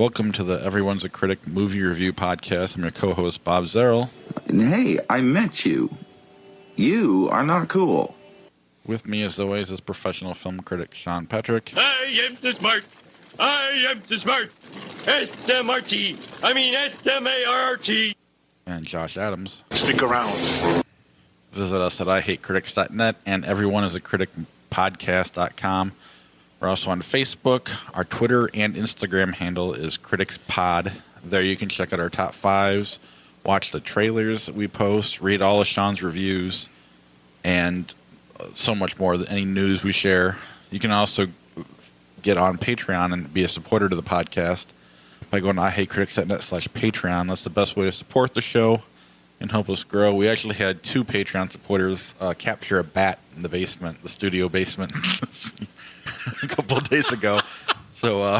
Welcome to the Everyone's a Critic movie review podcast. I'm your co-host, Bob Zerl. Hey, I met you. You are not cool. With me, as always, is professional film critic Sean Patrick. I am the smart. I am the smart. S-M-R-T. I mean S-M-A-R-T. And Josh Adams. Stick around. Visit us at IHateCritics.net and everyoneIsaCriticPodcast.com. We're also on Facebook. Our Twitter and Instagram handle is CriticsPod. There you can check out our top fives, watch the trailers that we post, read all of Sean's reviews, and so much more than any news we share. You can also get on Patreon and be a supporter to the podcast by going to IHateCritics.net/Patreon. That's the best way to support the show and help us grow. We actually had 2 Patreon supporters capture a bat in the basement, the studio basement, a couple of days ago. So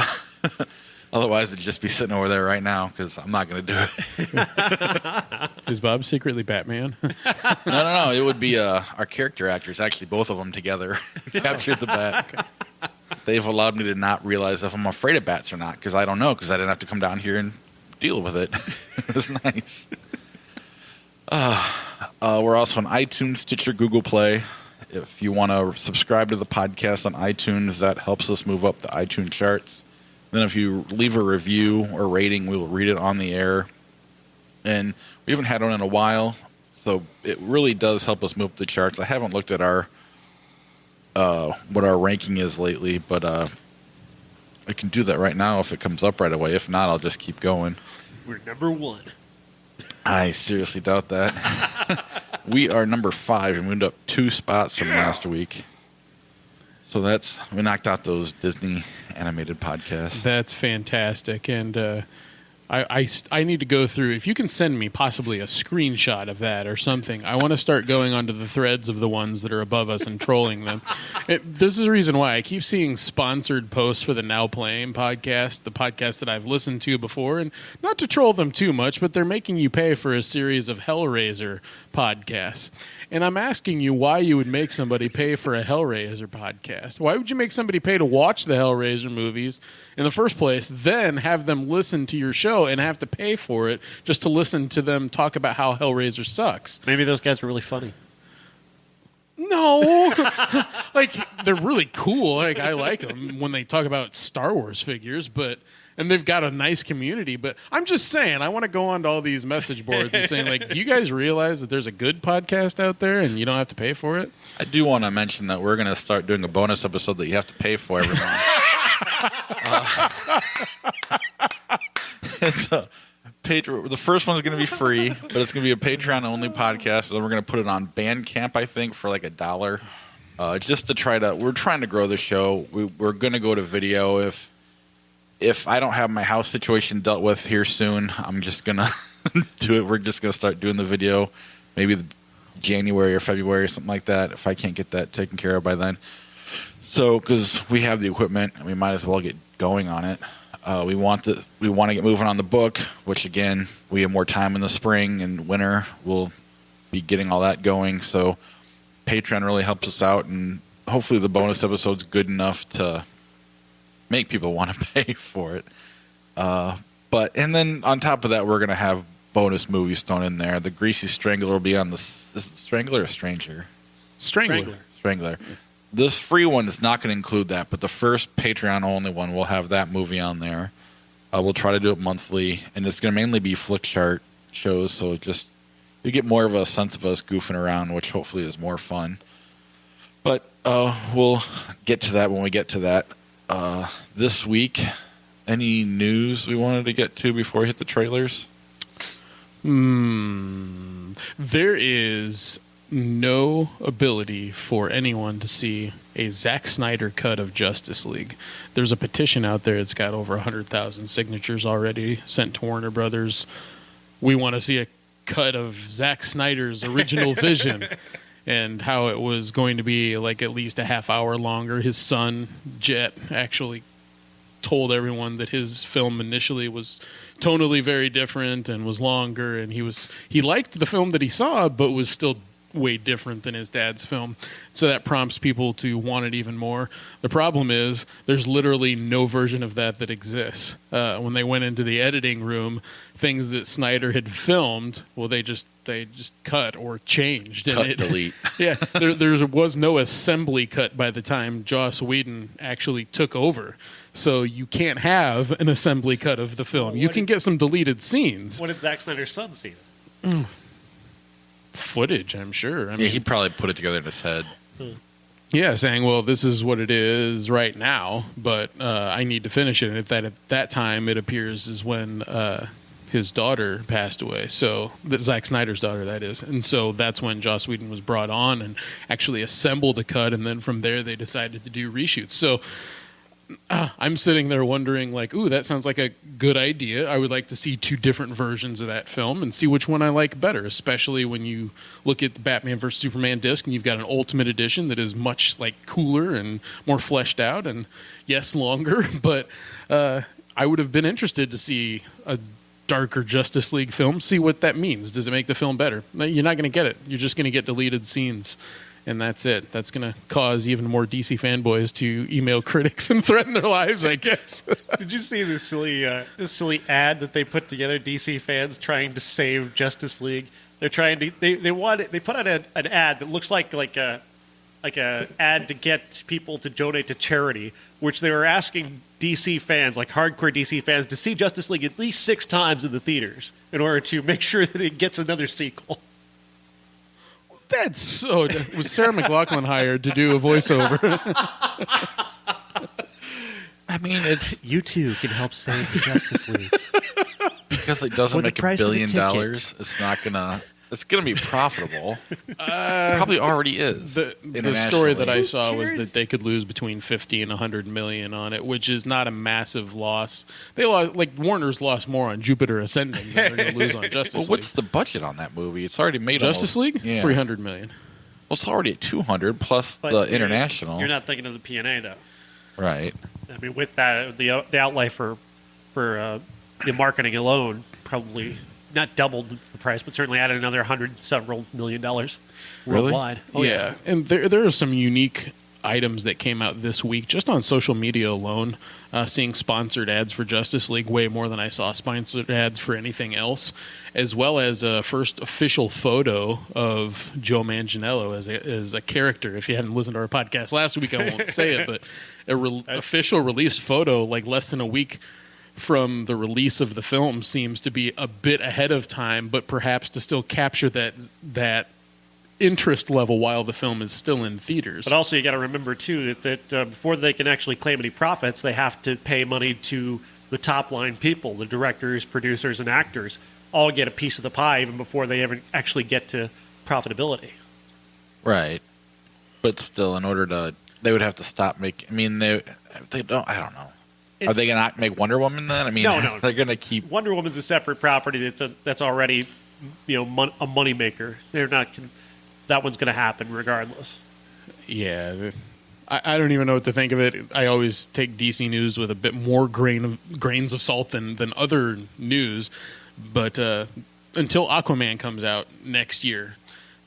otherwise, it'd just be sitting over there right now because I'm not going to do it. Is Bob secretly Batman? No. It would be our character actors, actually, both of them together, captured the bat. Okay. They've allowed me to not realize if I'm afraid of bats or not because I don't know because I didn't have to come down here and deal with it. It was nice. We're also on iTunes, Stitcher, Google Play. If you want to subscribe to the podcast on iTunes, that helps us move up the iTunes charts. Then if you leave a review or rating, we will read it on the air. And we haven't had one in a while, so it really does help us move up the charts. I haven't looked at our what our ranking is lately, but I can do that right now if it comes up right away. If not, I'll just keep going. We're number 1. I seriously doubt that. We are number 5 and moved up 2 spots from last week. So we knocked out those Disney animated podcasts. That's fantastic. And I need to go through, if you can send me possibly a screenshot of that or something. I want to start going onto the threads of the ones that are above us and trolling them. This is the reason why I keep seeing sponsored posts for the Now Playing podcast, the podcast that I've listened to before. And not to troll them too much, but they're making you pay for a series of Hellraiser podcasts. And I'm asking you why you would make somebody pay for a Hellraiser podcast. Why would you make somebody pay to watch the Hellraiser movies in the first place, then have them listen to your show and have to pay for it just to listen to them talk about how Hellraiser sucks? Maybe those guys are really funny. No. Like, they're really cool. Like, I like them when they talk about Star Wars figures, and they've got a nice community. But I'm just saying, I want to go on to all these message boards and saying, like, do you guys realize that there's a good podcast out there and you don't have to pay for it? I do want to mention that we're going to start doing a bonus episode that you have to pay for every month. The first one's going to be free, but it's going to be a Patreon-only podcast. So then we're going to put it on Bandcamp, I think, for like $1. Just to we're trying to grow the show. We're going to go to video. If I don't have my house situation dealt with here soon, I'm just going to do it. We're just going to start doing the video, maybe January or February or something like that, if I can't get that taken care of by then. So, because we have the equipment, and we might as well get going on it. We want to get moving on the book, which again, we have more time in the spring and winter. We'll be getting all that going. So, Patreon really helps us out, and hopefully, the bonus episode's good enough to make people want to pay for it. And then on top of that, we're going to have bonus movies thrown in there. The Greasy Strangler will be on the. Is it Strangler or Stranger? Strangler. Yeah. This free one is not going to include that, but the first Patreon-only one will have that movie on there. We'll try to do it monthly, and it's going to mainly be flick chart shows, so just you get more of a sense of us goofing around, which hopefully is more fun. But we'll get to that when we get to that. This week, any news we wanted to get to before we hit the trailers? There is no ability for anyone to see a Zack Snyder cut of Justice League. There's a petition out there. It's got over 100,000 signatures already sent to Warner Brothers. We want to see a cut of Zack Snyder's original vision and how it was going to be like at least a half hour longer. His son, Jet, actually told everyone that his film initially was tonally very different and was longer, and he liked the film that he saw, but was still way different than his dad's film. So that prompts people to want it even more. The problem is there's literally no version of that exists. When they went into the editing room, things that Snyder had filmed, well, they just cut or changed. Delete. Yeah, there was no assembly cut by the time Joss Whedon actually took over. So you can't have an assembly cut of the film. You can get some deleted scenes. What did Zack Snyder's son see? Footage, I'm sure. I Yeah, he probably put it together in his head. Yeah, saying, well, this is what it is right now, but I need to finish it. And at that time, it appears is when his daughter passed away. So, Zack Snyder's daughter, that is. And so that's when Joss Whedon was brought on and actually assembled a cut. And then from there, they decided to do reshoots. So I'm sitting there wondering, like, ooh, that sounds like a good idea. I would like to see two different versions of that film and see which one I like better, especially when you look at the Batman vs. Superman disc and you've got an Ultimate Edition that is much, like, cooler and more fleshed out and, yes, longer. But I would have been interested to see a darker Justice League film, see what that means. Does it make the film better? No, you're not going to get it. You're just going to get deleted scenes. And that's it. That's going to cause even more DC fanboys to email critics and threaten their lives, I guess. Did you see this silly ad that they put together? DC fans trying to save Justice League. They're trying to. They put out an ad that looks like a ad to get people to donate to charity, which they were asking DC fans, like hardcore DC fans, to see Justice League at least 6 times in the theaters in order to make sure that it gets another sequel. That's so. Was Sarah McLachlan hired to do a voiceover? I mean, it's You too can help save the Justice League. because it doesn't For the make $1 price of a billion. ticket. It's not gonna. It's gonna be profitable. Probably already is. The story that I saw was that they could lose between 50 and 100 million on it, which is not a massive loss. They lost, like Warner's lost more on Jupiter Ascending than they're going to lose on Justice Well, League. what's the budget on that movie? It's already made Justice almost, League? Yeah. 300 million. Well, it's already at 200 plus But the international. You're not thinking of the P&A though. Right. I mean, with that, the outlay for the marketing alone probably not doubled the price, but certainly added another several million dollars worldwide. Oh, yeah, and there are some unique items that came out this week just on social media alone. Seeing sponsored ads for Justice League way more than I saw sponsored ads for anything else, as well as a first official photo of Joe Manganiello as a character. If you hadn't listened to our podcast last week, I won't say it, but official released photo like less than a week from the release of the film seems to be a bit ahead of time, but perhaps to still capture that interest level while the film is still in theaters. But also, you got to remember too that before they can actually claim any profits, they have to pay money to the top line people, the directors, producers, and actors. All get a piece of the pie even before they ever actually get to profitability. Right. But still, in order to, they would have to stop making. I mean, they don't. I don't know. Are they going to not make Wonder Woman then? I mean, No. They're going to keep. Wonder Woman's a separate property that's already, a moneymaker. They're not. That one's going to happen regardless. Yeah, I don't even know what to think of it. I always take DC news with a bit more grains of salt than other news. But until Aquaman comes out next year,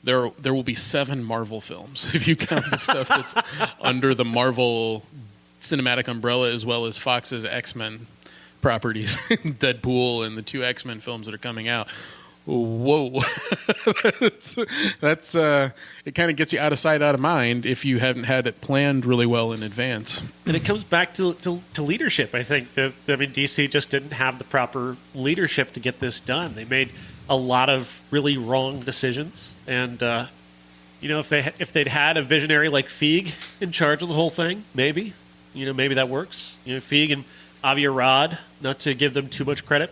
there will be 7 Marvel films if you count the stuff that's under the Marvel cinematic umbrella, as well as Fox's X-Men properties, Deadpool and the 2 X-Men films that are coming out. Whoa. that's it kind of gets you out of sight, out of mind if you haven't had it planned really well in advance. And it comes back to leadership. I think that DC just didn't have the proper leadership to get this done. They made a lot of really wrong decisions, and if they'd had a visionary like Feig in charge of the whole thing, maybe that works. Feig and Avi Arad, not to give them too much credit,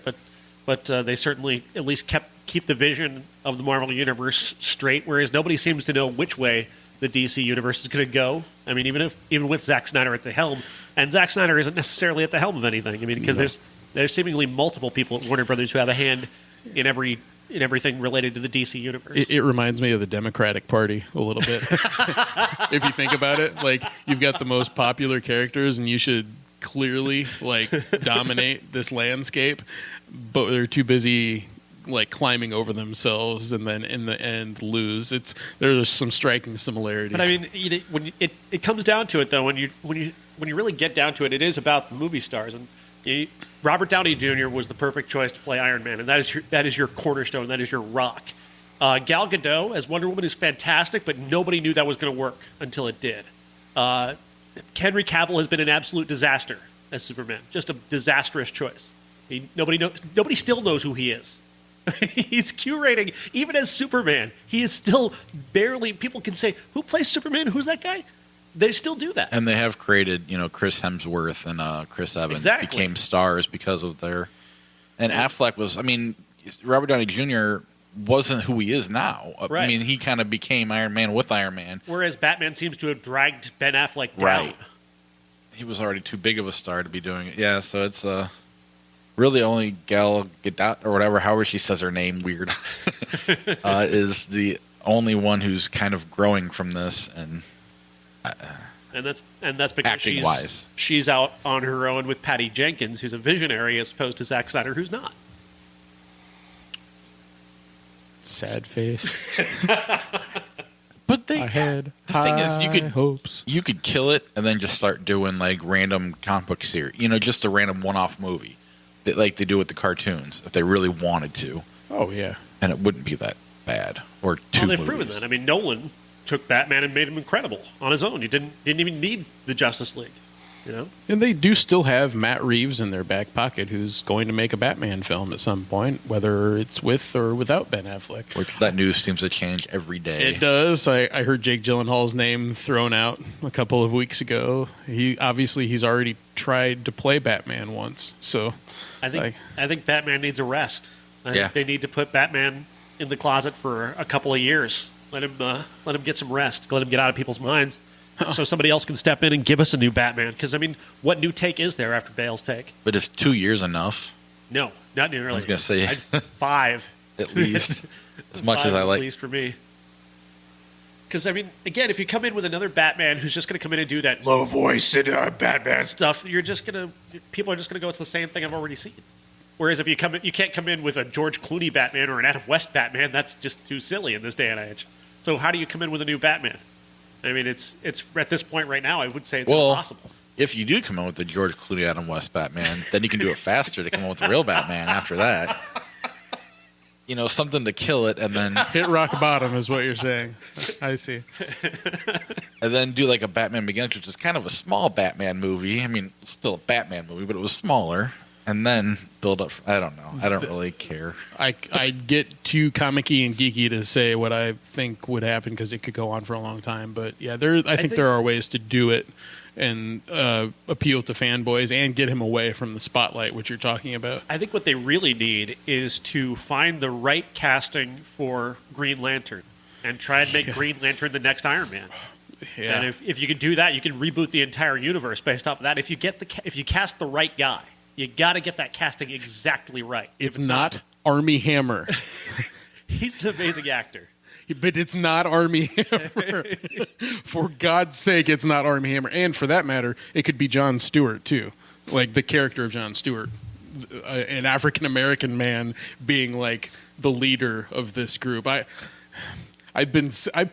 but they certainly at least keep the vision of the Marvel Universe straight, whereas nobody seems to know which way the DC Universe is going to go. I mean, even with Zack Snyder at the helm, and Zack Snyder isn't necessarily at the helm of anything. I mean, because there's seemingly multiple people at Warner Brothers who have a hand in everything related to the DC Universe. It reminds me of the Democratic Party a little bit. If you think about it, like you've got the most popular characters, and you should clearly dominate this landscape, but they're too busy like climbing over themselves and then in the end lose. There's some striking similarities. But I mean, when it comes down to it, though, when you really get down to it, it is about the movie stars. And Robert Downey Jr. was the perfect choice to play Iron Man, and that is your cornerstone, that is your rock. Gal Gadot as Wonder Woman is fantastic, but nobody knew that was going to work until it did. Henry Cavill has been an absolute disaster as Superman, just a disastrous choice. Nobody still knows who he is. He's Q rating. Even as Superman, he is still barely. People can say, "Who plays Superman? Who's that guy?" They still do that. And they have created, Chris Hemsworth and Chris Evans became stars because of their. And Affleck was. I mean, Robert Downey Jr. wasn't who he is now. Right. I mean, he kind of became Iron Man with Iron Man. Whereas Batman seems to have dragged Ben Affleck down. Right. He was already too big of a star to be doing it. Yeah, so it's really only Gal Gadot or whatever, however she says her name, weird, is the only one who's kind of growing from this and that's because acting-wise. She's out on her own with Patty Jenkins, who's a visionary, as opposed to Zack Snyder, who's not. Sad face. But I had the thing is, hopes. You could kill it and then just start doing like random comic book series, just a random one-off movie, like they do with the cartoons, if they really wanted to. Oh yeah, and it wouldn't be that bad. Or two. Well, they've proven that. I mean, Nolan took Batman and made him incredible on his own. You didn't even need the Justice League. And they do still have Matt Reeves in their back pocket, who's going to make a Batman film at some point, whether it's with or without Ben Affleck. Which that news seems to change every day. It does. I heard Jake Gyllenhaal's name thrown out a couple of weeks ago. He's already tried to play Batman once. So I think Batman needs a rest. I think they need to put Batman in the closet for a couple of years. Let him get some rest. Let him get out of people's minds. So somebody else can step in and give us a new Batman. Because, I mean, what new take is there after Bale's take? But is 2 years enough? No, not nearly. I was going to say 5. At least. As much as I like. At least for me. Because, I mean, again, if you come in with another Batman who's just going to come in and do that low voice and Batman stuff, people are just going to go, it's the same thing I've already seen. Whereas if you can't come in with a George Clooney Batman or an Adam West Batman, that's just too silly in this day and age. So how do you come in with a new Batman? I mean, it's at this point right now, I would say it's impossible. If you do come in with the George Clooney, Adam West Batman, then you can do it faster to come in with the real Batman after that. Something to kill it and then... Hit rock bottom is what you're saying. I see. And then do like a Batman Begins, which is kind of a small Batman movie. I mean, still a Batman movie, but it was smaller. And then build up... I don't know. I don't really care. I get too comic-y and geeky to say what I think would happen because it could go on for a long time. But yeah, I think there are ways to do it and appeal to fanboys and get him away from the spotlight, which you're talking about. I think what they really need is to find the right casting for Green Lantern and try and make Green Lantern the next Iron Man. Yeah. And if you can do that, you can reboot the entire universe based off of that. If you cast the right guy, you got to get that casting exactly right. It's not Armie Hammer. He's an amazing actor. But it's not Armie Hammer. For God's sake, it's not Armie Hammer. And for that matter, it could be Jon Stewart, too. Like the character of Jon Stewart. An African-American man being like the leader of this group. I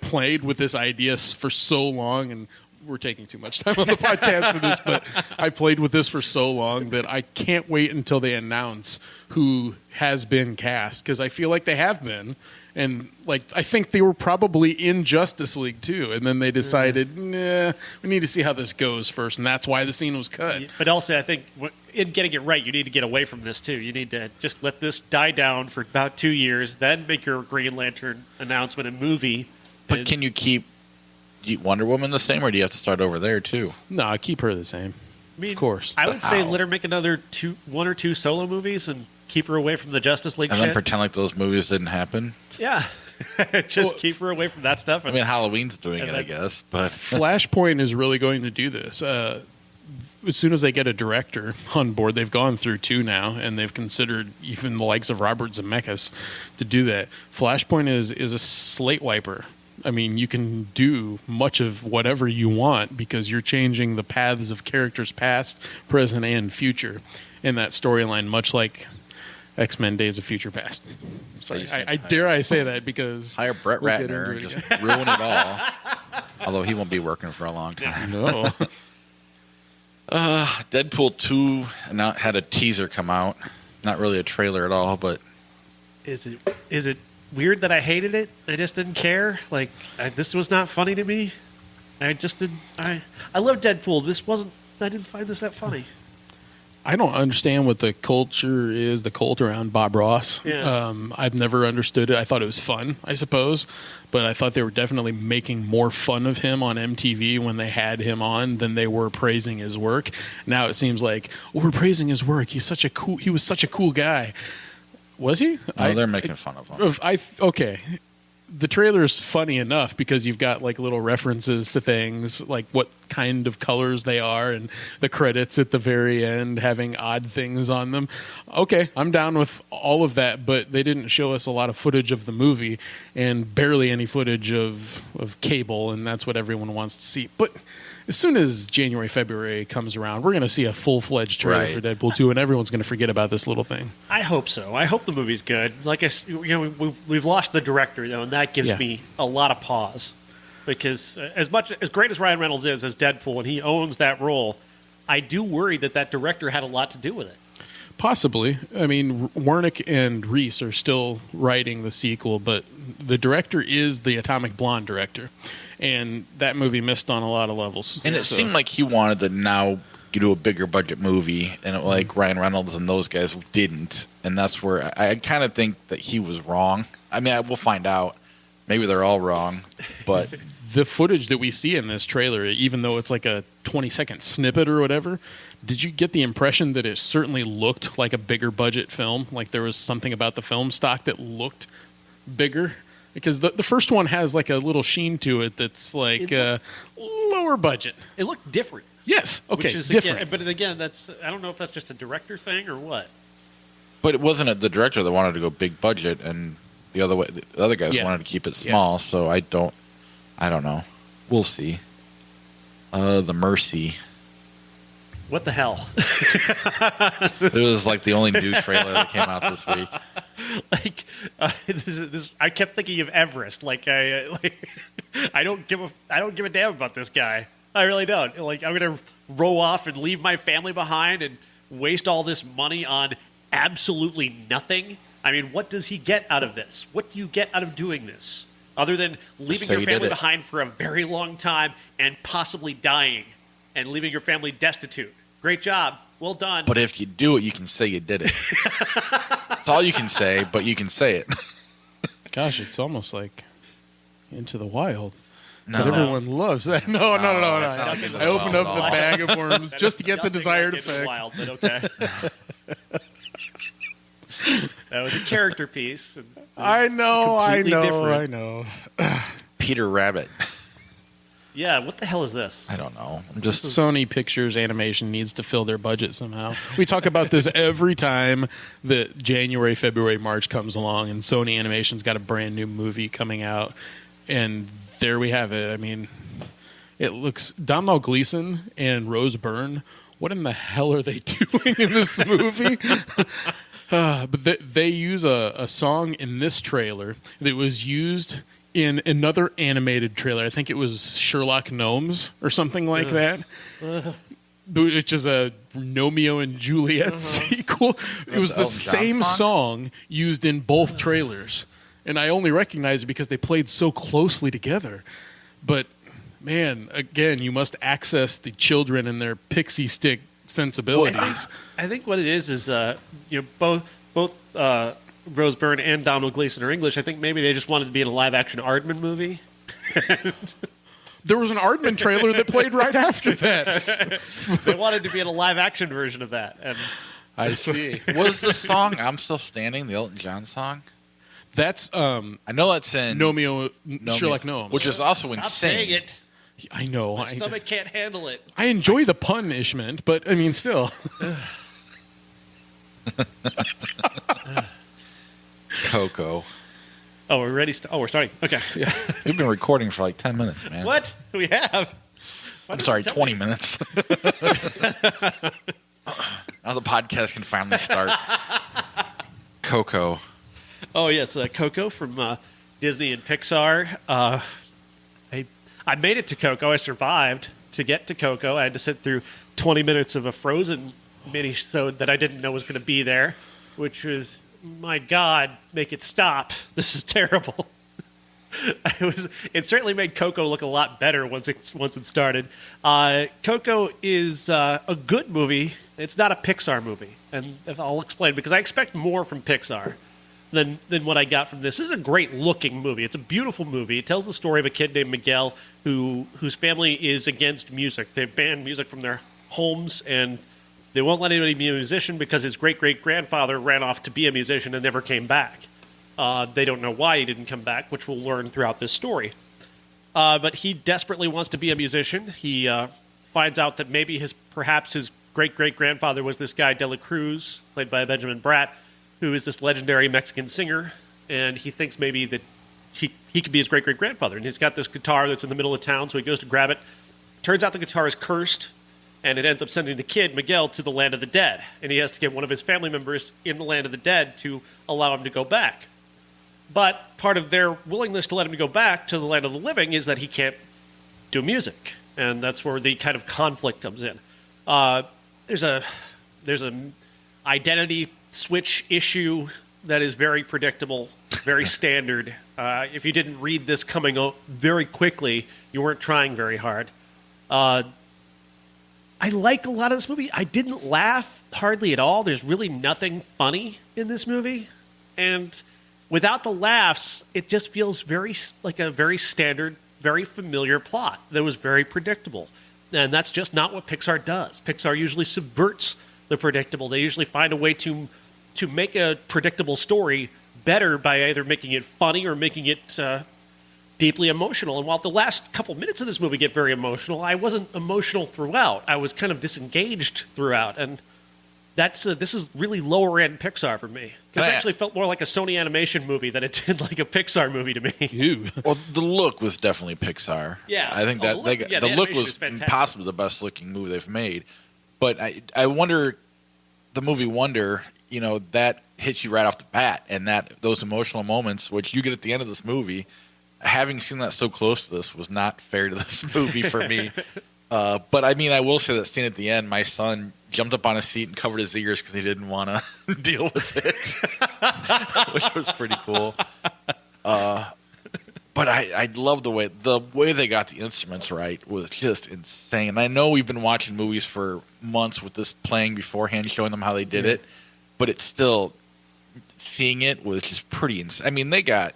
played with this idea for so long, and we're taking too much time on the podcast for this, but I played with this for so long that I can't wait until they announce who has been cast, because I feel like they have been. And I think they were probably in Justice League too, and then they decided, nah, we need to see how this goes first, and that's why the scene was cut. But also, I think in getting it right, you need to get away from this too. You need to just let this die down for about 2 years, then make your Green Lantern announcement and movie. But can you keep Wonder Woman the same, or do you have to start over there too? No, I keep her the same. I mean, of course. I would say let her make another 1 or 2 solo movies and keep her away from the Justice League and shit. then pretend like those movies didn't happen. Yeah. Keep her away from that stuff. I mean, Halloween's doing it, I guess. But Flashpoint is really going to do this. As soon as they get a director on board, they've gone through 2 now, and they've considered even the likes of Robert Zemeckis to do that. Flashpoint is a slate wiper. I mean, you can do much of whatever you want because you're changing the paths of characters past, present, and future in that storyline, much like X-Men: Days of Future Past. Sorry, you said I dare I say that because Hire Brett we'll get Ratner into and it just ruin it all. Although he won't be working for a long time. no. Deadpool 2 had a teaser come out. Not really a trailer at all, but Is it weird that I hated it? I just didn't care. Like this was not funny to me. I just didn't. I love Deadpool. This wasn't. I didn't find this that funny. I don't understand what the culture is, the cult around Bob Ross. Yeah. I've never understood it. I thought it was fun, I suppose, but I thought they were definitely making more fun of him on MTV when they had him on than they were praising his work. Now it seems like we're praising his work. He was such a cool guy. Was he? they're making fun of him. Okay. The trailer's funny enough because you've got like little references to things like what kind of colors they are and the credits at the very end having odd things on them. Okay, I'm down with all of that, but they didn't show us a lot of footage of the movie and barely any footage of Cable, and that's what everyone wants to see. But as soon as January, February comes around, we're going to see a full-fledged trailer Right. for Deadpool 2, and everyone's going to forget about this little thing. I hope so. I hope the movie's good. Like we've lost the director though, and that gives me a lot of pause because as great as Ryan Reynolds is as Deadpool, and he owns that role, I do worry that director had a lot to do with it. Possibly. I mean, Wernick and Reese are still writing the sequel, but the director is the Atomic Blonde director, and that movie missed on a lot of levels. And it So- seemed like he wanted to now do a bigger budget movie, and like Ryan Reynolds and those guys didn't. And that's where I kind of think that he was wrong. I mean, we'll find out. Maybe they're all wrong, but the footage that we see in this trailer, even though it's like a 20-second snippet or whatever, did you get the impression that it certainly looked like a bigger budget film? Like there was something about the film stock that looked bigger? Because the first one has like a little sheen to it that's like lower budget. It looked different. Yes, okay, Which is different. Again, but again, I don't know if that's just a director thing or what. it wasn't the director that wanted to go big budget, and the other guys Yeah. wanted to keep it small. So I don't know. We'll see. The Mercy. What the hell? It was like the only new trailer that came out this week. Like this, I kept thinking of Everest. Like I don't give a damn about this guy. I really don't. Like I'm gonna row off and leave my family behind and waste all this money on absolutely nothing. I mean, what does he get out of this? What do you get out of doing this other than leaving Say your you did family it. behind for a very long time and possibly dying and leaving your family destitute? Great job. Well done. But if you do it, you can say you did it. That's all you can say, but you can say it. Gosh, it's almost like Into the Wild. No. But everyone loves that. No. it's not like Into the I opened Wild up at the all. bag of worms just to get the Nothing desired like Into the effect. Wild, but okay. That was a character piece. and- I Completely different. know. Peter Rabbit. Yeah, what the hell is this? I don't know. I'm just Sony Pictures Animation needs to fill their budget somehow. We talk about this every time that January, February, March comes along, and Sony Animation's got a brand new movie coming out, and there we have it. I mean, it looks Domhnall Gleeson and Rose Byrne. What in the hell are they doing in this movie? But they use a song in this trailer that was used in another animated trailer. I think it was Sherlock Gnomes or something like that. Which is a Romeo and Juliet sequel. It was the Elton John same song? song used in both trailers. And I only recognize it because they played so closely together. But man, again, you must access the children and their pixie stick sensibilities. I think what it is both Rose Byrne and Donald Gleason are English. I think maybe they just wanted to be in a live action Aardman movie. There was an Aardman trailer that played right after that. They wanted to be in a live action version of that. And I see. was the song "I'm Still Standing" the Elton John song? That's I know that's in Nomeo, Nomeo, Sherlock Gnomes. which is also stop insane. saying it. I know. My stomach can't handle it. I enjoy the punishment, but I mean, still. Coco. Oh, we're ready. We're starting. Okay. We've been recording for like 10 minutes, man. What? We have. I'm sorry, 20 minutes. Now the podcast can finally start. Coco. Oh yes, Coco from Disney and Pixar. I made it to Coco. I survived to get to Coco. I had to sit through 20 minutes of a Frozen mini-sode that I didn't know was going to be there, which was, my God, make it stop. This is terrible. It certainly made Coco look a lot better once it started. Coco is a good movie. It's not a Pixar movie, and I'll explain, because I expect more from Pixar than what I got from this. This is a great looking movie. It's a beautiful movie. It tells the story of a kid named Miguel whose family is against music. They've banned music from their homes, and they won't let anybody be a musician because his great-great-grandfather ran off to be a musician and never came back. They don't know why he didn't come back, which we'll learn throughout this story. But he desperately wants to be a musician. He finds out that maybe perhaps his great-great-grandfather was this guy, De La Cruz, played by Benjamin Bratt, who is this legendary Mexican singer, and he thinks maybe that he could be his great-great-grandfather. And he's got this guitar that's in the middle of town, so he goes to grab it. Turns out the guitar is cursed, and it ends up sending the kid, Miguel, to the land of the dead. And he has to get one of his family members in the land of the dead to allow him to go back. But part of their willingness to let him go back to the land of the living is that he can't do music. And that's where the kind of conflict comes in. There's an identity switch issue that is very predictable, very standard. If you didn't read this coming very quickly, you weren't trying very hard. I like a lot of this movie. I didn't laugh hardly at all. There's really nothing funny in this movie. And without the laughs, it just feels like a very standard, very familiar plot that was very predictable. And that's just not what Pixar does. Pixar usually subverts the predictable. They usually find a way to make a predictable story better by either making it funny or making it deeply emotional. And while the last couple minutes of this movie get very emotional, I wasn't emotional throughout. I was kind of disengaged throughout. And this is really lower end Pixar for me. Because it actually felt more like a Sony animation movie than it did like a Pixar movie to me. Ew. Well, the look was definitely Pixar. Yeah. I think that the look was possibly the best looking movie they've made. But I wonder, the movie Wonder, that hits you right off the bat, and those emotional moments, which you get at the end of this movie, having seen that so close to this was not fair to this movie for me. But I mean, I will say that scene at the end, my son jumped up on his seat and covered his ears because he didn't want to deal with it, which was pretty cool. But I love the way they got the instruments right was just insane. And I know we've been watching movies for months with this playing beforehand, showing them how they did it, but it's still, seeing it was just pretty insane. I mean, they got,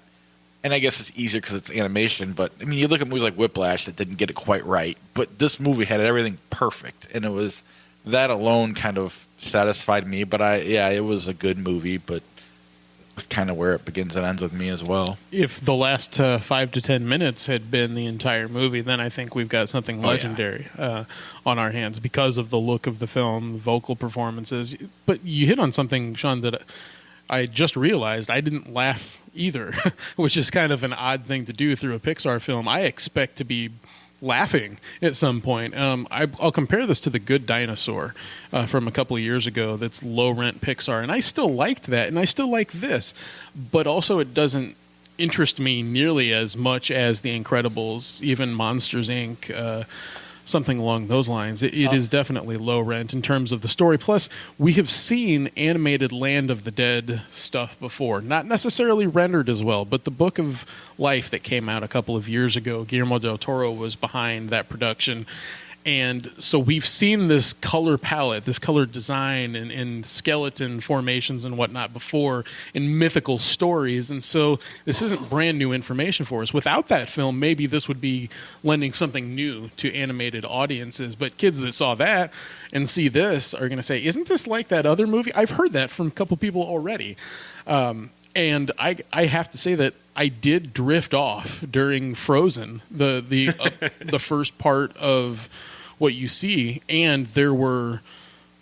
and I guess it's easier because it's animation, but I mean, you look at movies like Whiplash that didn't get it quite right, but this movie had everything perfect, and it was, that alone kind of satisfied me. But it was a good movie, but it's kind of where it begins and ends with me as well. If the last 5 to 10 minutes had been the entire movie, then I think we've got something legendary on our hands because of the look of the film, vocal performances. But you hit on something, Sean, that I just realized I didn't laugh either, which is kind of an odd thing to do through a Pixar film. I expect to be laughing at some point. I'll compare this to The Good Dinosaur from a couple of years ago. That's low rent Pixar, and I still liked that, and I still like this, but also it doesn't interest me nearly as much as The Incredibles, even Monsters Inc., something along those lines. It is definitely low rent in terms of the story. Plus, we have seen animated Land of the Dead stuff before. Not necessarily rendered as well, but the Book of Life that came out a couple of years ago, Guillermo del Toro was behind that production. And so we've seen this color palette, this color design and skeleton formations and whatnot before in mythical stories. And so this isn't brand new information for us. Without that film, maybe this would be lending something new to animated audiences. But kids that saw that and see this are going to say, isn't this like that other movie? I've heard that from a couple people already. And I have to say that I did drift off during Frozen, the first part of what you see, and there were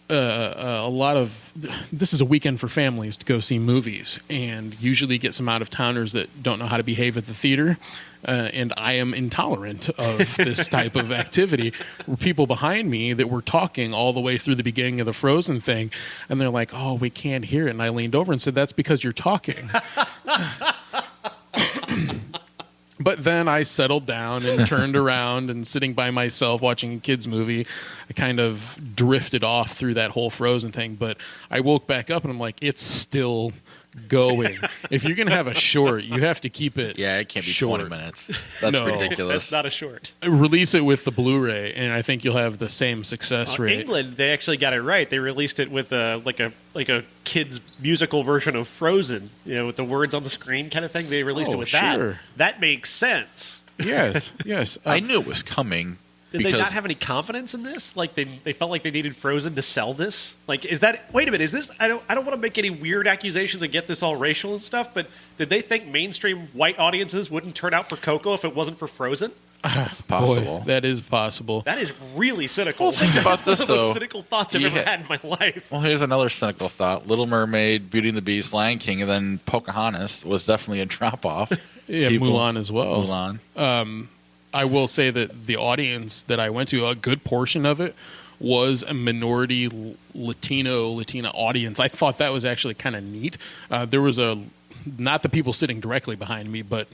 a lot of this is a weekend for families to go see movies, and usually get some out of towners that don't know how to behave at the theater. And I am intolerant of this type of activity. People behind me that were talking all the way through the beginning of the Frozen thing, and they're like, "Oh, we can't hear it." And I leaned over and said, "That's because you're talking." But then I settled down and turned around, and sitting by myself watching a kid's movie, I kind of drifted off through that whole Frozen thing. But I woke back up and I'm like, it's still going. If you're going to have a short, you have to keep it Yeah, it can't be short. 20 minutes. That's No. ridiculous. That's not a short. Release it with the Blu-ray, and I think you'll have the same success rate. England, they actually got it right. They released it with a kids musical version of Frozen, with the words on the screen kind of thing. They released it with sure. that. That makes sense. Yes, yes. I knew it was coming. Did they not have any confidence in this? Like they felt like they needed Frozen to sell this? Like, is that? Wait a minute, is this? I don't want to make any weird accusations and get this all racial and stuff. But did they think mainstream white audiences wouldn't turn out for Coco if it wasn't for Frozen? It's possible. Boy, that is possible. That is really cynical. Well, think about That's this, one of the though. most cynical thoughts I've ever had in my life. Well, here's another cynical thought. Little Mermaid, Beauty and the Beast, Lion King, and then Pocahontas was definitely a drop-off. Yeah, Mulan as well. Mulan. I will say that the audience that I went to, a good portion of it was a minority Latina audience. I thought that was actually kind of neat. There was not the people sitting directly behind me, but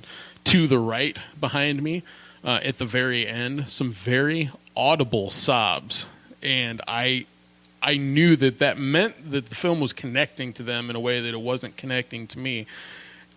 to the right behind me at the very end, some very audible sobs. And I knew that meant that the film was connecting to them in a way that it wasn't connecting to me.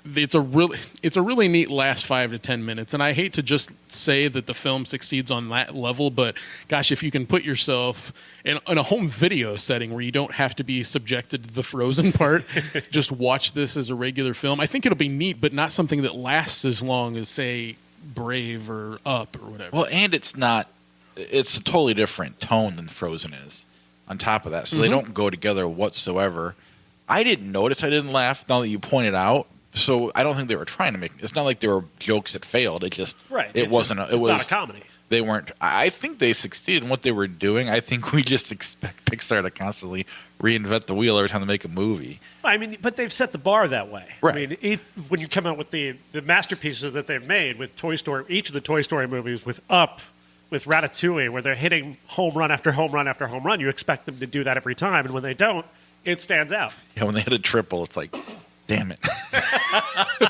It's a really neat last 5 to 10 minutes, and I hate to just say that the film succeeds on that level, but gosh, if you can put yourself in a home video setting where you don't have to be subjected to the Frozen part, just watch this as a regular film. I think it'll be neat, but not something that lasts as long as, say, Brave or Up or whatever. Well, and it's a totally different tone than Frozen is on top of that, so they don't go together whatsoever. I didn't notice. I didn't laugh now that you pointed out. So I don't think they were trying to make. It's not like there were jokes that failed. It just Right. It wasn't. It was not a comedy. They weren't. I think they succeeded in what they were doing. I think we just expect Pixar to constantly reinvent the wheel every time they make a movie. I mean, but they've set the bar that way. Right. I mean, when you come out with the masterpieces that they've made with Toy Story, each of the Toy Story movies, with Up, with Ratatouille, where they're hitting home run after home run after home run, you expect them to do that every time, and when they don't, it stands out. Yeah, when they hit a triple, it's like, damn it.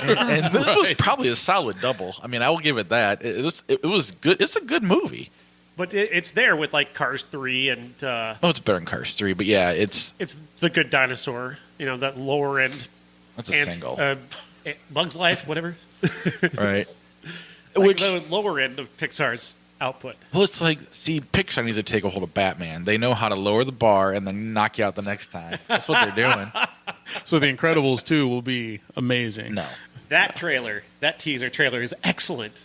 and this was probably a solid double. I mean, I will give it that. It was good. It's a good movie. But it's there with like Cars 3 and It's better than Cars 3, but yeah, it's The Good Dinosaur. That lower end. that's a single, Bug's Life, whatever. right? Like the lower end of Pixar's output. Well, it's like, see, Pixar needs to take a hold of Batman. They know how to lower the bar and then knock you out the next time. That's what they're doing. So The Incredibles 2 will be amazing. No. That teaser trailer is excellent.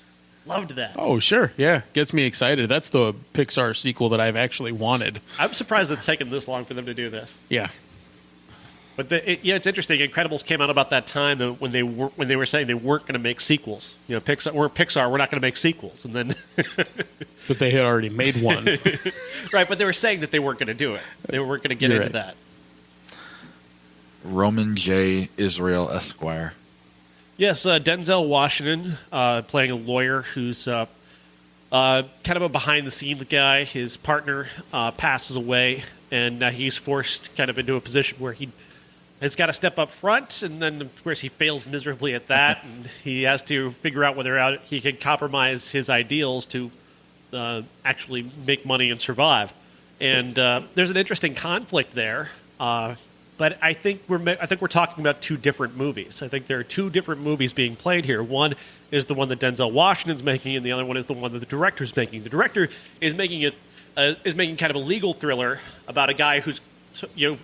Loved that. Oh, sure. Yeah. Gets me excited. That's the Pixar sequel that I've actually wanted. I'm surprised it's taken this long for them to do this. Yeah. But it's interesting. Incredibles came out about that time when they were saying they weren't going to make sequels. Pixar, we're not going to make sequels, and then But they had already made one. right. But they were saying that they weren't going to do it. They weren't going to get You're into right. that. Roman J. Israel Esquire. Yes, Denzel Washington playing a lawyer who's kind of a behind-the-scenes guy. His partner passes away, and he's forced kind of into a position where he has got to step up front, and then, of course, he fails miserably at that, and he has to figure out whether he can compromise his ideals to actually make money and survive. And there's an interesting conflict there. But I think we're talking about two different movies. I think there are two different movies being played here. One is the one that Denzel Washington's making, and the other one is the one that the director's making. The director is making kind of a legal thriller about a guy who's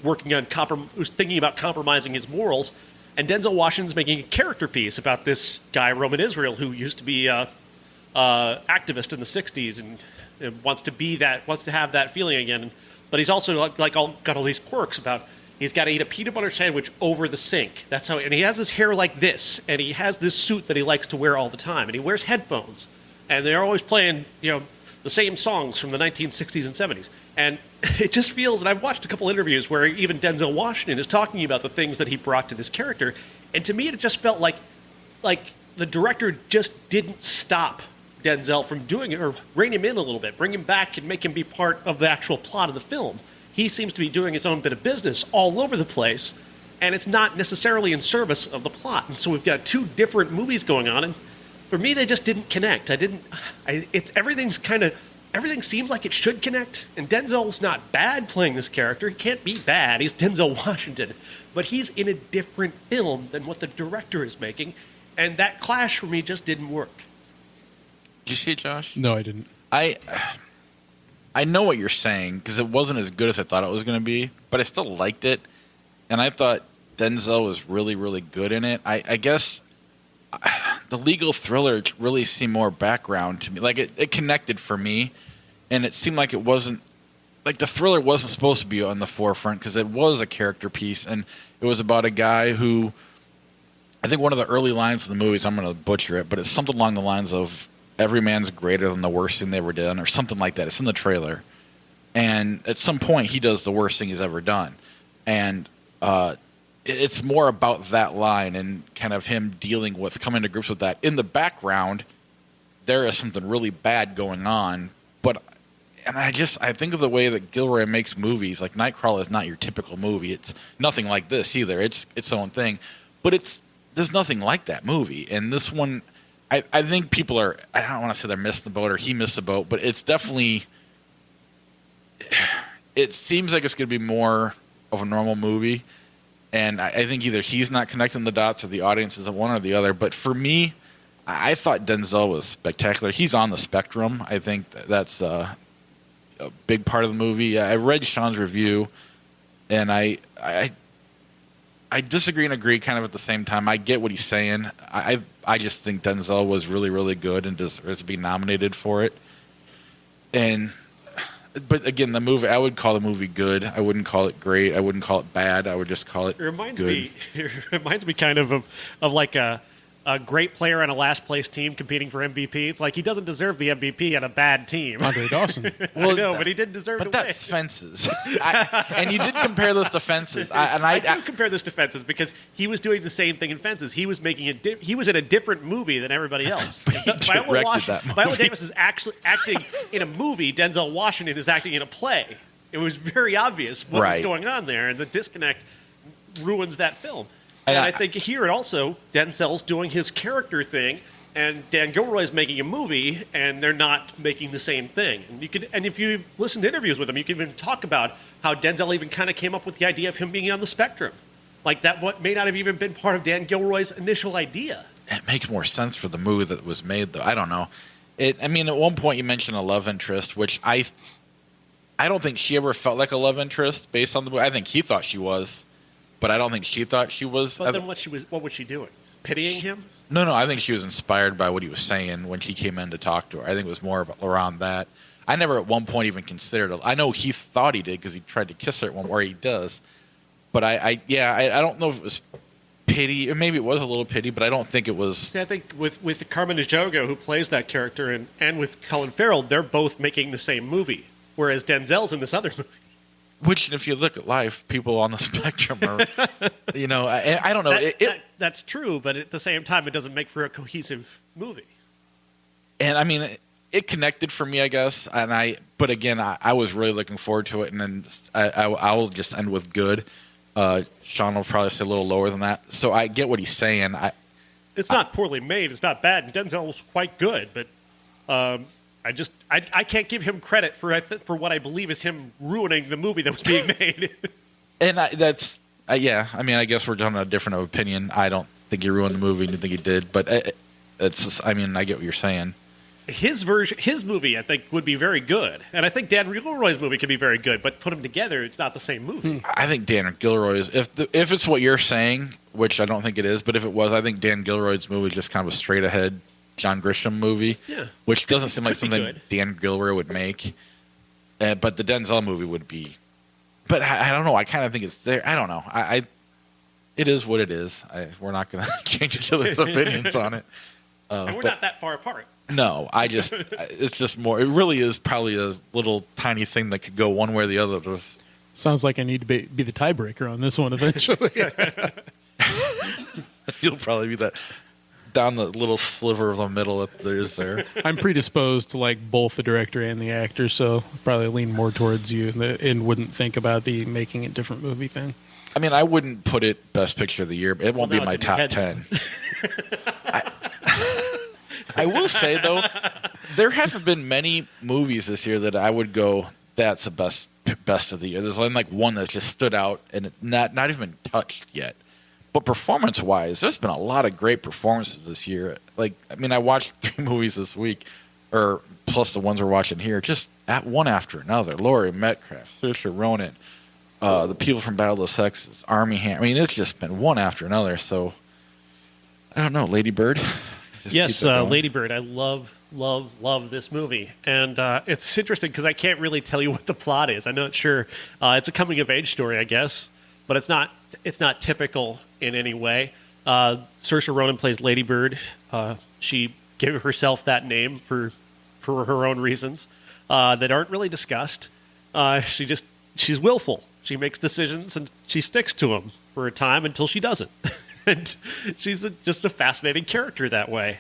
working on who's thinking about compromising his morals, and Denzel Washington's making a character piece about this guy Roman Israel who used to be an activist in the '60s and wants to have that feeling again. But he's also got all these quirks about. He's got to eat a peanut butter sandwich over the sink. That's how, and he has his hair like this, and he has this suit that he likes to wear all the time, and he wears headphones, and they're always playing, the the same songs from the 1960s and 70s. And it just feels, and I've watched a couple interviews where even Denzel Washington is talking about the things that he brought to this character, and to me it just felt like the director just didn't stop Denzel from doing it, or rein him in a little bit, bring him back and make him be part of the actual plot of the film. He seems to be doing his own bit of business all over the place, and it's not necessarily in service of the plot. And so we've got two different movies going on, and for me, they just didn't connect. Everything seems like it should connect, and Denzel's not bad playing this character. He can't be bad. He's Denzel Washington. But he's in a different film than what the director is making, and that clash for me just didn't work. Did you see it, Josh? No, I didn't. I know what you're saying, because it wasn't as good as I thought it was going to be, but I still liked it, and I thought Denzel was really, really good in it. I guess the legal thriller really seemed more background to me. Like, it connected for me, and it seemed like it wasn't, like the thriller wasn't supposed to be on the forefront, because it was a character piece, and it was about a guy who, I think one of the early lines in the movies, I'm going to butcher it, but it's something along the lines of, every man's greater than the worst thing they ever done, or something like that. It's in the trailer. And at some point, he does the worst thing he's ever done. And it's more about that line and kind of him dealing with, coming to grips with that. In the background, there is something really bad going on. And I think of the way that Gilroy makes movies. Like, Nightcrawler is not your typical movie. It's nothing like this either. It's its own thing. But there's nothing like that movie. And this one, I think people are, I don't want to say they're missing the boat or he missed the boat, but it's definitely, it seems like it's going to be more of a normal movie. And I think either he's not connecting the dots or the audience is one or the other. But for me, I thought Denzel was spectacular. He's on the spectrum. I think that's a big part of the movie. I read Sean's review, and I disagree and agree kind of at the same time. I get what he's saying. I just think Denzel was really, really good and deserves to be nominated for it. But again, the movie, I would call the movie good. I wouldn't call it great. I wouldn't call it bad. I would just call it good. It reminds me kind of like a great player on a last place team competing for MVP. It's like he doesn't deserve the MVP on a bad team. Andre Dawson. Well, I know, but he didn't deserve but to win. But that's Fences. And you did compare this to Fences. I do compare this to Fences because he was doing the same thing in Fences. He was making he was in a different movie than everybody else. Viola Davis is actually acting in a movie. Denzel Washington is acting in a play. It was very obvious what was going on there, and the disconnect ruins that film. And I think here also, Denzel's doing his character thing, and Dan Gilroy's making a movie, and they're not making the same thing. And if you listen to interviews with him, you can even talk about how Denzel even kind of came up with the idea of him being on the spectrum. Like that what may not have even been part of Dan Gilroy's initial idea. It makes more sense for the movie that was made, though. I don't know. At one point you mentioned a love interest, which I don't think she ever felt like a love interest based on the movie. I think he thought she was. But I don't think she thought she was. But then what was she doing? Pitying him? No. I think she was inspired by what he was saying when she came in to talk to her. I think it was more around that. I never at one point even considered it. I know he thought he did because he tried to kiss her at one, or he does. But I don't know if it was pity, or maybe it was a little pity, but I don't think it was. See, I think with Carmen Ejogo, who plays that character, and with Colin Farrell, they're both making the same movie, whereas Denzel's in this other movie. Which, if you look at life, people on the spectrum are, I don't know. That's true, but at the same time, it doesn't make for a cohesive movie. And it connected for me, I guess. But again, I was really looking forward to it. And then I will just end with good. Sean will probably say a little lower than that. So I get what he's saying. It's not poorly made. It's not bad. And Denzel's quite good, but I can't give him credit for what I believe is him ruining the movie that was being made. And I guess we're done on a different opinion. I don't think he ruined the movie. I didn't think he did. But I get what you're saying. His movie, I think, would be very good. And I think Dan Gilroy's movie could be very good. But put them together, it's not the same movie. I think Dan Gilroy's, if it's what you're saying, which I don't think it is, but if it was, I think Dan Gilroy's movie is just kind of a straight ahead John Grisham movie, which doesn't seem like something Dan Gilroy would make. But the Denzel movie would be. But I don't know. I kind of think it's there. I don't know. It is what it is. We're not going to change each other's opinions on it. And we're not that far apart. No, it's just more. It really is probably a little tiny thing that could go one way or the other. Sounds like I need to be the tiebreaker on this one eventually. You'll probably be that down the little sliver of the middle that there's there. I'm predisposed to like both the director and the actor, so I'll probably lean more towards you and wouldn't think about the making a different movie thing. I mean, I wouldn't put it best picture of the year, but it won't be now my it's in your top head. 10. I will say, though, there haven't been many movies this year that I would go, that's the best of the year. There's only like one that just stood out and it's not even been touched yet. But performance-wise, there's been a lot of great performances this year. Like, I mean, I watched 3 movies this week, or plus the ones we're watching here, just at one after another. Laurie Metcalf, Saoirse Ronan, the people from Battle of the Sexes, Armie Hammer. I mean, it's just been one after another. So, I don't know, Lady Bird? Yes, Lady Bird. I love this movie. And it's interesting because I can't really tell you what the plot is. I'm not sure. It's a coming-of-age story, I guess, but it's not typical in any way. Saoirse Ronan plays Lady Bird. She gave herself that name for her own reasons that aren't really discussed. She's willful. She makes decisions and she sticks to them for a time until she doesn't. And she's just a fascinating character that way.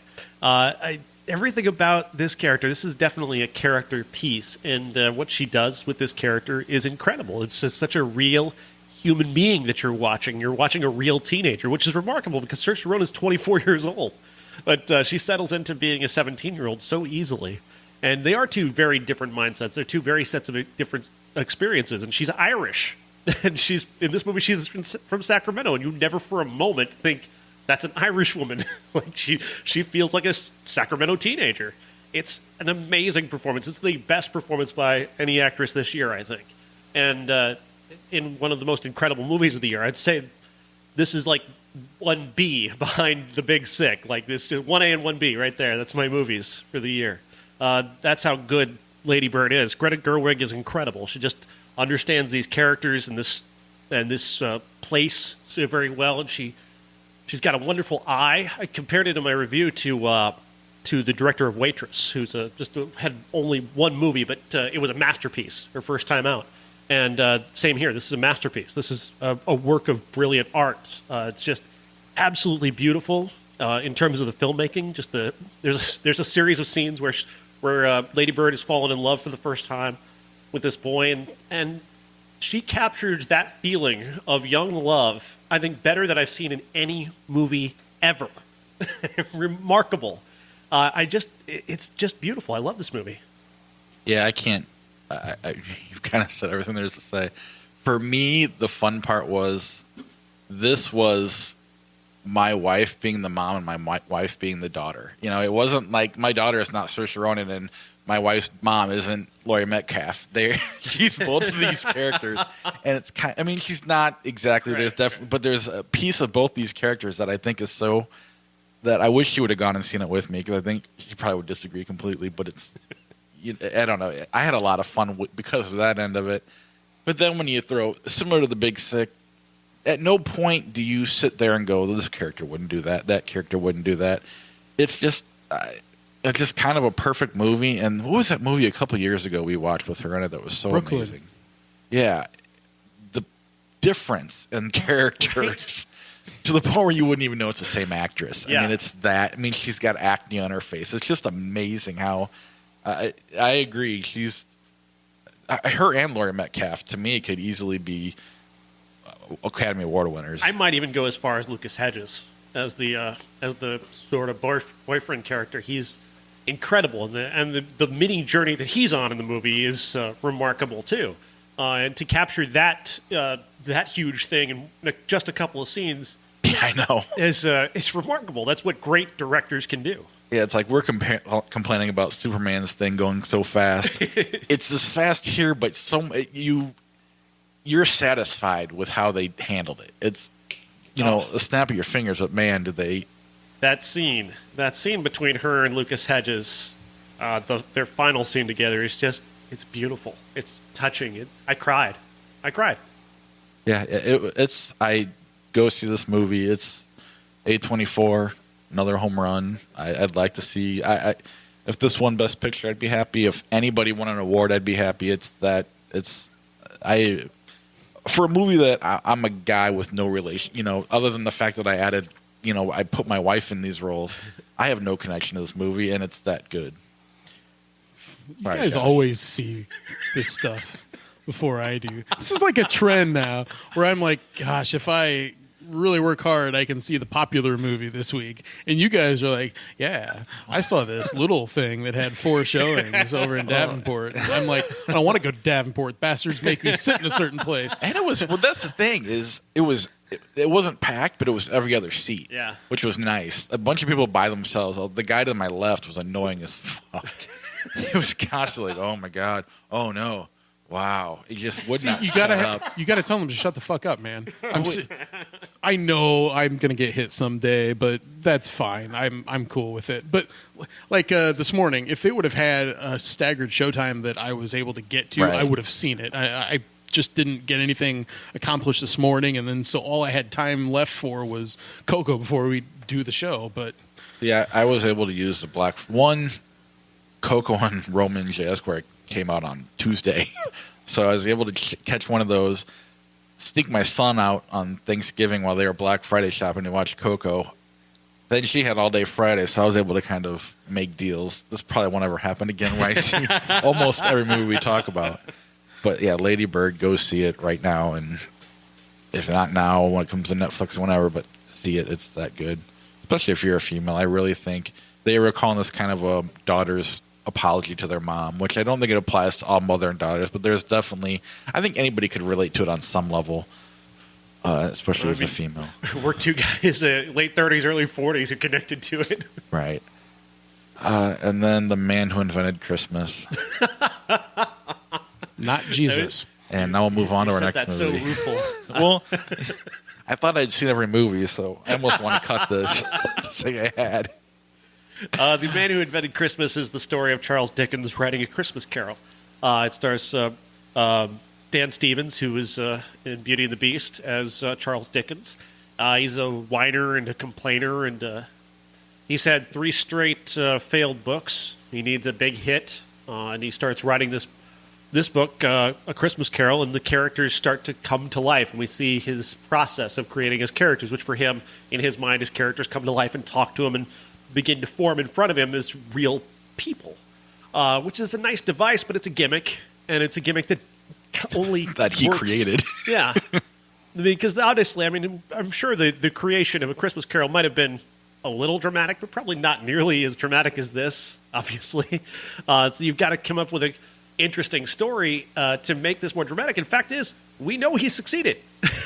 Everything about this character, this is definitely a character piece, and what she does with this character is incredible. It's just such a real human being that you're watching. You're watching a real teenager, which is remarkable because Saoirse Ronan is 24 years old. But she settles into being a 17-year-old so easily. And they are two very different mindsets. They're two very sets of different experiences. And she's Irish. And in this movie, she's from Sacramento. And you never for a moment think that's an Irish woman. Like she feels like a Sacramento teenager. It's an amazing performance. It's the best performance by any actress this year, I think. And in one of the most incredible movies of the year, I'd say this is like 1B behind The Big Sick. Like this, 1A and 1B right there. That's my movies for the year. That's how good Lady Bird is. Greta Gerwig is incredible. She just understands these characters and this place so very well, and she's got a wonderful eye. I compared it in my review to the director of Waitress, who's had only one movie, but it was a masterpiece. Her first time out. And same here. This is a masterpiece. This is a work of brilliant art. It's just absolutely beautiful in terms of the filmmaking. Just there's a series of scenes where Lady Bird has fallen in love for the first time with this boy, and she captures that feeling of young love, I think, better than I've seen in any movie ever. Remarkable. It's just beautiful. I love this movie. Yeah, I can't. You've kind of said everything there is to say. For me, the fun part was this was my wife being the mom and my wife being the daughter. You know, it wasn't like my daughter is not Saoirse Ronan and my wife's mom isn't Laurie Metcalf. She's both of these characters, and it's kind. I mean, she's not exactly. Right. But there's a piece of both these characters that I think is so that I wish she would have gone and seen it with me because I think she probably would disagree completely. But it's. I don't know. I had a lot of fun because of that end of it. But then when you throw, similar to The Big Sick, at no point do you sit there and go, this character wouldn't do that, that character wouldn't do that. It's just kind of a perfect movie. And what was that movie a couple years ago we watched with her in it that was so Brooklyn. amazing? Yeah. The difference in characters to the point where you wouldn't even know it's the same actress. Yeah. I mean, it's that. I mean, she's got acne on her face. It's just amazing how... I agree. Her and Laurie Metcalf, to me, could easily be Academy Award winners. I might even go as far as Lucas Hedges as the sort of boyfriend character. He's incredible, and the mini journey that he's on in the movie is remarkable too. And to capture that huge thing in just a couple of scenes, yeah, I know, is remarkable. That's what great directors can do. Yeah, it's like we're complaining about Superman's thing going so fast. It's this fast here, but you're satisfied with how they handled it. It's a snap of your fingers, but man, did they! That scene between her and Lucas Hedges, their final scene together is it's beautiful. It's touching. I cried. Yeah, it's. I go see this movie. It's A24. Another home run. I'd like to see. If this won Best Picture, I'd be happy. If anybody won an award, I'd be happy. For a movie that I'm a guy with no relation, other than the fact that I added, I put my wife in these roles, I have no connection to this movie, and it's that good. You guys always see this stuff before I do. This is like a trend now where I'm like, gosh, if I really work hard, I can see the popular movie this week. And you guys are like, yeah, I saw this little thing that had 4 showings over in Davenport. And I'm like, I don't want to go to Davenport. Bastards make me sit in a certain place. And that's the thing is it wasn't packed, but it was every other seat. Yeah. Which was nice. A bunch of people by themselves. The guy to my left was annoying as fuck. He was constantly like, oh my God. Oh no. Wow. He just would not shut up. You gotta tell him to shut the fuck up, man. I know I'm gonna get hit someday, but that's fine. I'm cool with it. But like this morning, if it would have had a staggered showtime that I was able to get to, Right. I would have seen it. I just didn't get anything accomplished this morning, and then so all I had time left for was Coco before we do the show. But Yeah, I was able to use the black one. Coco and Roman J. Esquire came out on Tuesday, so I was able to catch one of those. Sneak my son out on Thanksgiving while they were Black Friday shopping to watch Coco. Then she had all day Friday, so I was able to kind of make deals. This probably won't ever happen again where I see almost every movie we talk about. But yeah, Lady Bird, go see it right now, and if not now, when it comes to Netflix or whenever, but see it. It's that good, especially if you're a female. I really think they were calling this kind of a daughter's apology to their mom, which I don't think it applies to all mother and daughters, but there's definitely, I think anybody could relate to it on some level, especially as a female. We're 2 guys, late 30s, early 40s, who connected to it. Right. And then The Man Who Invented Christmas. not Jesus. And now we'll move on to our next That's movie. so rueful. Well, I thought I'd seen every movie, so I almost want to cut this to say I had. The Man Who Invented Christmas is the story of Charles Dickens writing A Christmas Carol. It stars Stan Stevens, who is in Beauty and the Beast, as Charles Dickens. He's a whiner and a complainer, and he's had 3 straight failed books. He needs a big hit, and he starts writing this book, A Christmas Carol, and the characters start to come to life, and we see his process of creating his characters, which for him, in his mind, his characters come to life and talk to him and begin to form in front of him as real people, which is a nice device, but it's a gimmick, and it's a gimmick that only That he works. created. Yeah. Because honestly, I mean, I'm sure the creation of A Christmas Carol might have been a little dramatic, but probably not nearly as dramatic as this, obviously. So you've got to come up with an interesting story to make this more dramatic. And fact is, we know he succeeded.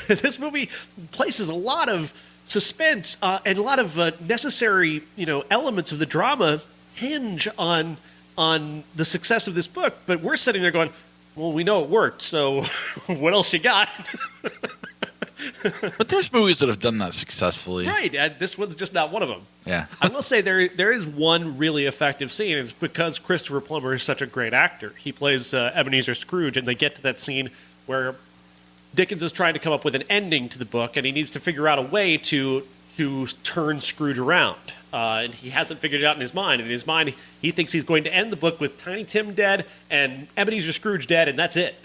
This movie places a lot of suspense and a lot of necessary, elements of the drama hinge on the success of this book. But we're sitting there going, well, we know it worked, so what else you got? But there's movies that have done that successfully. Right, this one's just not one of them. Yeah. I will say there is one really effective scene. It's because Christopher Plummer is such a great actor. He plays Ebenezer Scrooge, and they get to that scene where Dickens is trying to come up with an ending to the book, and he needs to figure out a way to turn Scrooge around. And he hasn't figured it out in his mind. In his mind, he thinks he's going to end the book with Tiny Tim dead and Ebenezer Scrooge dead, and that's it.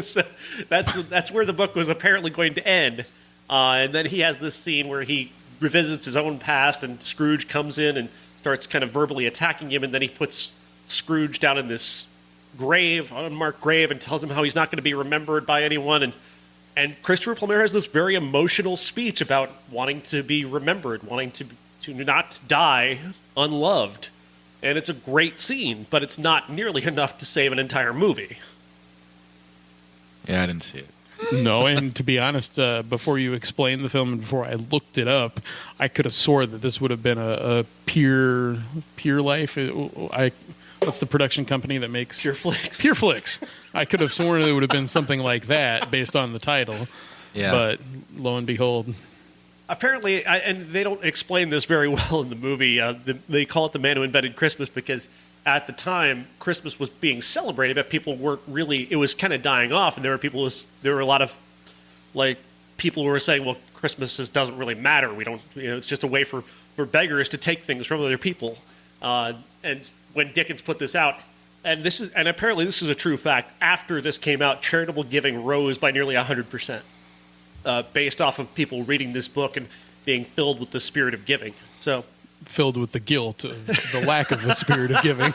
So that's where the book was apparently going to end. And then he has this scene where he revisits his own past, and Scrooge comes in and starts kind of verbally attacking him, and then he puts Scrooge down in this grave, unmarked grave, and tells him how he's not going to be remembered by anyone. And Christopher Plummer has this very emotional speech about wanting to be remembered, wanting to not die unloved. And it's a great scene, but it's not nearly enough to save an entire movie. Yeah, I didn't see it. No, and to be honest, before you explained the film and before I looked it up, I could have sworn that this would have been a Pure Life. What's the production company that makes Pure Flix? Pure Flix. I could have sworn it would have been something like that based on the title. Yeah. But lo and behold. Apparently, and they don't explain this very well in the movie, they call it The Man Who Invented Christmas because at the time, Christmas was being celebrated, but people weren't really, it was kind of dying off, and there were a lot of, people who were saying, well, Christmas doesn't really matter. We don't, it's just a way for beggars to take things from other people. And when Dickens put this out, and apparently this is a true fact, after this came out, charitable giving rose by nearly 100%, based off of people reading this book and being filled with the spirit of giving. So, filled with the guilt of the lack of the spirit of giving.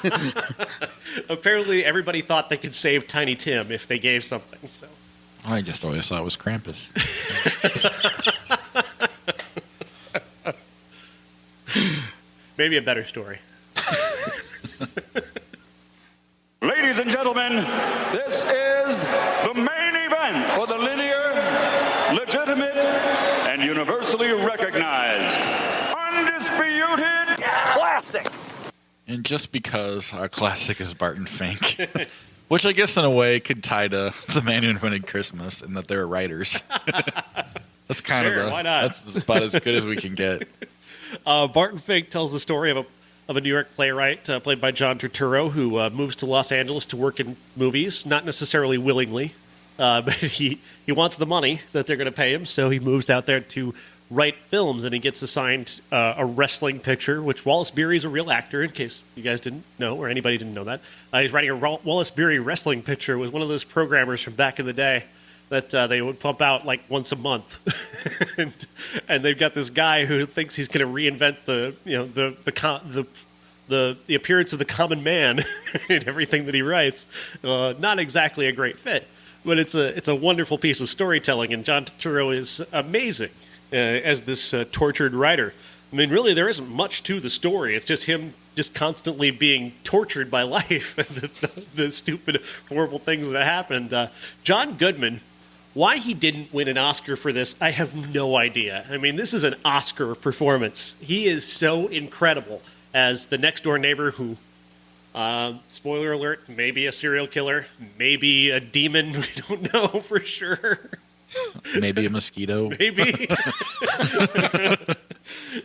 apparently everybody thought they could save Tiny Tim if they gave something. So I just always thought it was Krampus. maybe a better story. Ladies and gentlemen, this is the main event for the linear, legitimate, and universally recognized, undisputed classic. And just because our classic is Barton Fink, which I guess in a way could tie to The Man Who Invented Christmas and that they're writers. That's kind Sure, of why not? That's about as good as we can get. Barton Fink tells the story of a New York playwright played by John Turturro who moves to Los Angeles to work in movies, not necessarily willingly, but he wants the money that they're going to pay him, so he moves out there to write films, and he gets assigned a wrestling picture, which Wallace Beery is a real actor, in case you guys didn't know or anybody didn't know that. He's writing a Wallace Beery wrestling picture. It was one of those programmers from back in the day that they would pump out like once a month, and they've got this guy who thinks he's going to reinvent the appearance of the common man in everything that he writes. Not exactly a great fit, but it's a wonderful piece of storytelling, and John Turturro is amazing as this tortured writer. I mean, really, there isn't much to the story. It's just him just constantly being tortured by life and the stupid, horrible things that happened. John Goodman, why he didn't win an Oscar for this, I have no idea. I mean, this is an Oscar performance. He is so incredible as the next-door neighbor who, spoiler alert, maybe a serial killer, maybe a demon, we don't know for sure. Maybe a mosquito. Maybe.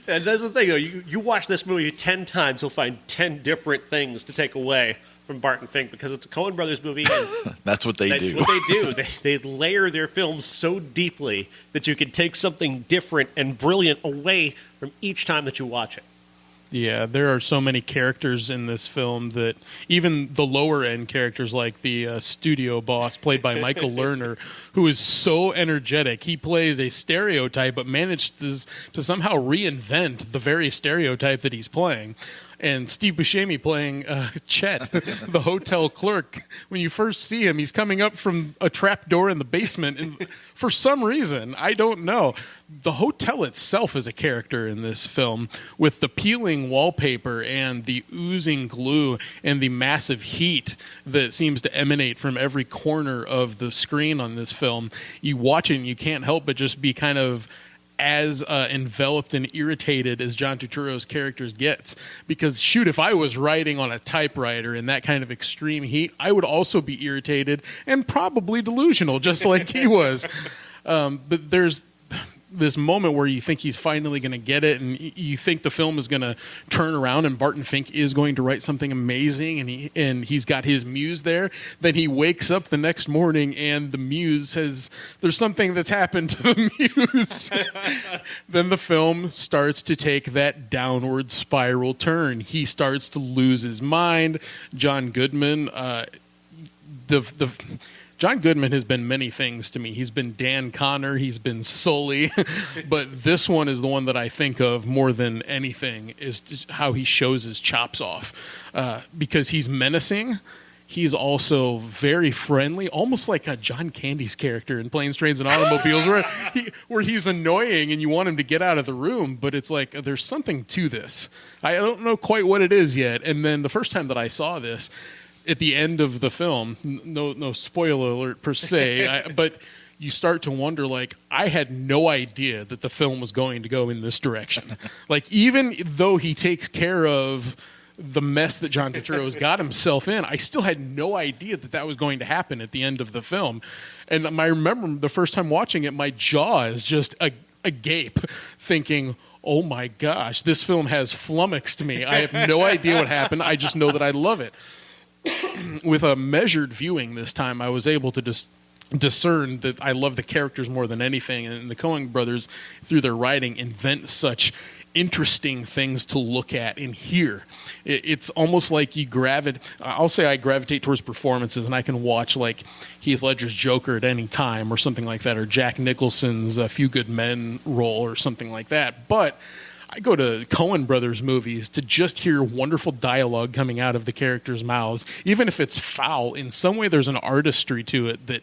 And that's the thing, though. You watch this movie 10 times, you'll find 10 different things to take away from Barton Fink because it's a Coen Brothers movie. And That's what they that's do. what they do. They layer their films so deeply that you can take something different and brilliant away from each time that you watch it. Yeah, there are so many characters in this film that even the lower end characters, like the studio boss, played by Michael Lerner, who is so energetic. He plays a stereotype, but manages to somehow reinvent the very stereotype that he's playing. And Steve Buscemi playing Chet, the hotel clerk. When you first see him, he's coming up from a trap door in the basement, and for some reason, I don't know, the hotel itself is a character in this film, with the peeling wallpaper and the oozing glue and the massive heat that seems to emanate from every corner of the screen on this film. You watch it and you can't help but just be kind of as enveloped and irritated as John Turturro's characters gets. Because, shoot, if I was writing on a typewriter in that kind of extreme heat, I would also be irritated and probably delusional, just like he was. But there's this moment where you think he's finally going to get it, and you think the film is going to turn around and Barton Fink is going to write something amazing, and he's got his muse there. Then he wakes up the next morning and the muse says there's something that's happened to the muse. Then the film starts to take that downward spiral turn. He starts to lose his mind. John Goodman, John Goodman has been many things to me. He's been Dan Connor, he's been Sully, but this one is the one that I think of more than anything, is just how he shows his chops off. Because he's menacing, he's also very friendly, almost like a John Candy's character in Planes, Trains, and Automobiles, where he's annoying and you want him to get out of the room, but it's like there's something to this. I don't know quite what it is yet, and then the first time that I saw this, at the end of the film, no spoiler alert per se, but you start to wonder, like, I had no idea that the film was going to go in this direction. Like, even though he takes care of the mess that John Turturro's got himself in, I still had no idea that that was going to happen at the end of the film. And I remember the first time watching it, my jaw is just agape, thinking, oh my gosh, this film has flummoxed me. I have no idea what happened. I just know that I love it. With a measured viewing this time, I was able to discern that I love the characters more than anything, and the Coen brothers, through their writing, invent such interesting things to look at and hear. It's almost like I'll say I gravitate towards performances, and I can watch like Heath Ledger's Joker at any time or something like that, or Jack Nicholson's A Few Good Men role or something like that. But I go to Coen Brothers movies to just hear wonderful dialogue coming out of the characters' mouths. Even if it's foul, in some way there's an artistry to it that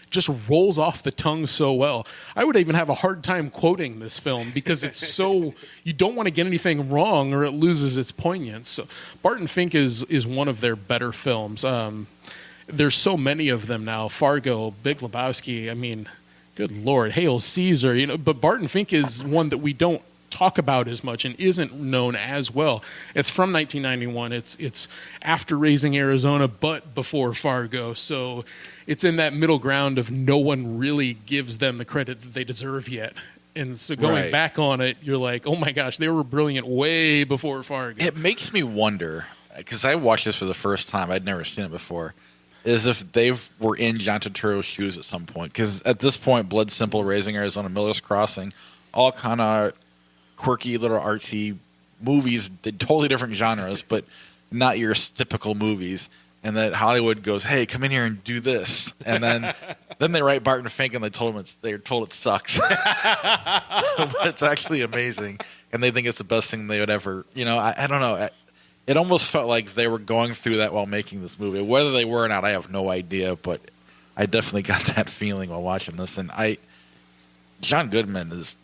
just rolls off the tongue so well. I would even have a hard time quoting this film because it's so, you don't want to get anything wrong or it loses its poignance. So Barton Fink is one of their better films. There's so many of them now. Fargo, Big Lebowski, I mean, good Lord, Hail Caesar, but Barton Fink is one that we don't talk about as much and isn't known as well. It's from 1991. It's after Raising Arizona, but before Fargo. So it's in that middle ground of no one really gives them the credit that they deserve yet. And so going back on it, you're like, oh my gosh, they were brilliant way before Fargo. It makes me wonder, because I watched this for the first time. I'd never seen it before. Is if they were in John Turturro's shoes at some point. Because at this point, Blood Simple, Raising Arizona, Miller's Crossing, all kind of quirky little artsy movies, totally different genres, but not your typical movies. And that Hollywood goes, "Hey, come in here and do this," and then they write Barton Fink, and they're told it sucks, but it's actually amazing, and they think it's the best thing they would ever. I don't know. It almost felt like they were going through that while making this movie. Whether they were or not, I have no idea, but I definitely got that feeling while watching this. And John Goodman is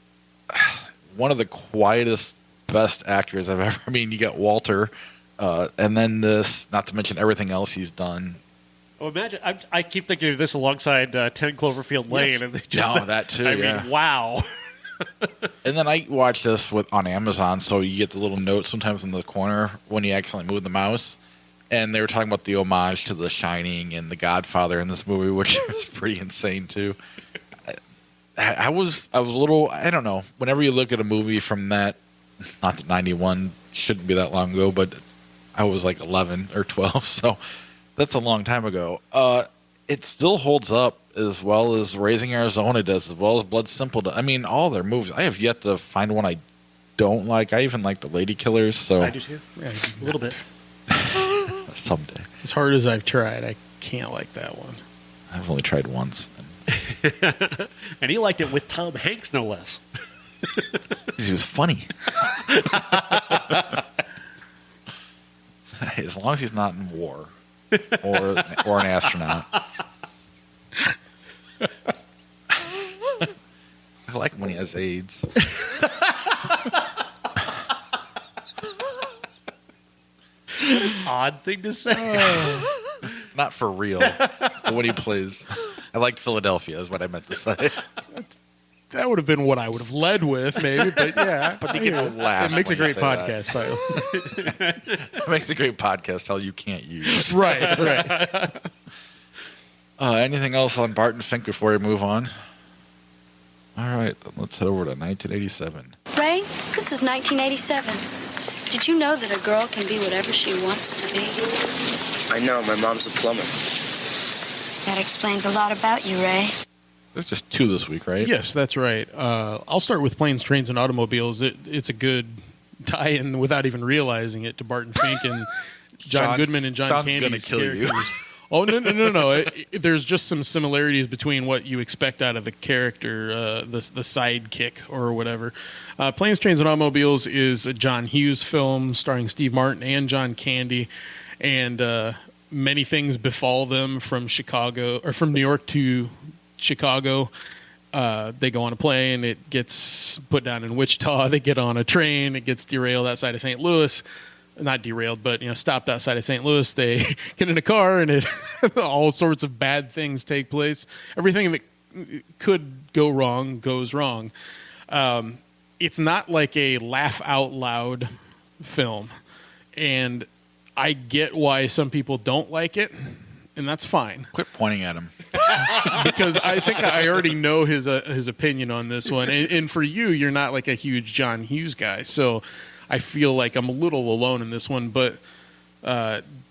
one of the quietest, best actors I've ever. I mean, you got Walter, and then this, not to mention everything else he's done. Oh, imagine! I keep thinking of this alongside 10 Cloverfield Lane, Yes. and they just, that too. I mean, wow. And then I watched this on Amazon, so you get the little note sometimes in the corner when you accidentally move the mouse. And they were talking about the homage to The Shining and The Godfather in this movie, which was pretty insane too. I was a little, I don't know. Whenever you look at a movie from that, not that 91 shouldn't be that long ago, but I was like 11 or 12, so that's a long time ago. It still holds up as well as Raising Arizona does, as well as Blood Simple does. I mean, all their movies. I have yet to find one I don't like. I even like The Lady Killers. So I do too. Yeah, a little bit. Someday. As hard as I've tried, I can't like that one. I've only tried once. And he liked it with Tom Hanks, no less. Because he was funny. As long as he's not in war or an astronaut. I like when he has AIDS. Odd thing to say. Not for real. But when he plays. I liked Philadelphia is what I meant to say. That would have been what I would have led with, maybe, but yeah. But they get no laugh. It makes a when you great say podcast title. It makes a great podcast title you can't use. Right. Anything else on Barton Fink before we move on? All right, then let's head over to 1987. Ray, this is 1987. Did you know that a girl can be whatever she wants to be? I know. My mom's a plumber. That explains a lot about you, Ray. There's just 2 this week, right? Yes, that's right. I'll start with Planes, Trains, and Automobiles. It's a good tie-in without even realizing it to Barton Fink and John Goodman and John Sean's Candy's gonna kill characters. you. Oh, no. There's just some similarities between what you expect out of the character, the sidekick or whatever. Planes, Trains, and Automobiles is a John Hughes film starring Steve Martin and John Candy. And many things befall them from New York to Chicago. They go on a plane. It gets put down in Wichita. They get on a train. It gets derailed outside of St. Louis. Not derailed, but stopped outside of St. Louis. They get in a car, and all sorts of bad things take place. Everything that could go wrong goes wrong. It's not like a laugh out loud film, and I get why some people don't like it, and that's fine. Quit pointing at him. Because I think I already know his opinion on this one. And for you, you're not like a huge John Hughes guy, so I feel like I'm a little alone in this one. But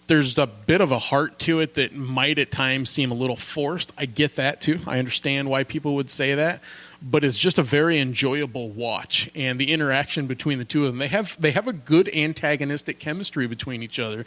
there's a bit of a heart to it that might at times seem a little forced. I get that too. I understand why people would say that. but it's just a very enjoyable watch. And the interaction between the two of them, they have a good antagonistic chemistry between each other.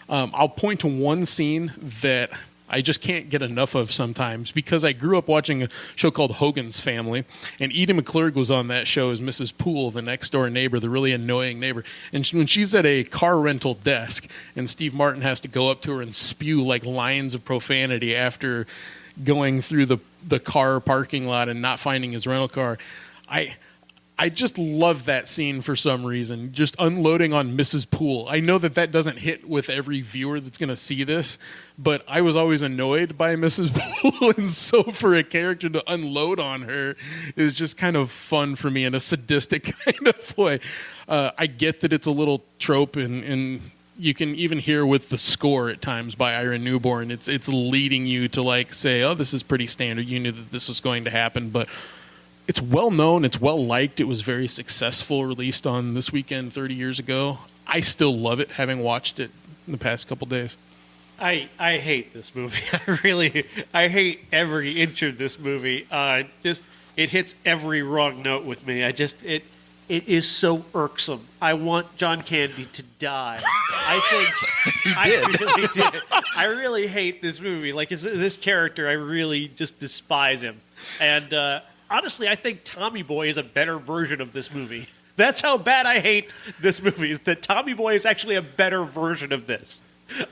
I'll point to one scene that I just can't get enough of sometimes because I grew up watching a show called Hogan's Family, and Edie McClurg was on that show as Mrs. Poole, the next door neighbor, the really annoying neighbor. And when she's at a car rental desk and Steve Martin has to go up to her and spew like lines of profanity after going through the car parking lot and not finding his rental car, I just love that scene for some reason, just unloading on Mrs. Poole. I know that doesn't hit with every viewer that's going to see this, but I was always annoyed by Mrs. Poole, and so for a character to unload on her is just kind of fun for me in a sadistic kind of way. I get that it's a little trope, and you can even hear with the score at times by Ira Newborn, it's leading you to like say, oh, this is pretty standard. You knew that this was going to happen, but it's well known. It's well liked. It was very successful, released on This Weekend 30 years ago. I still love it, having watched it in the past couple days. I hate this movie. I hate every inch of this movie. It hits every wrong note with me. It is so irksome. I want John Candy to die. I really did. I really hate this movie. Like this character, I really just despise him. And honestly, I think Tommy Boy is a better version of this movie. That's how bad I hate this movie, is that Tommy Boy is actually a better version of this.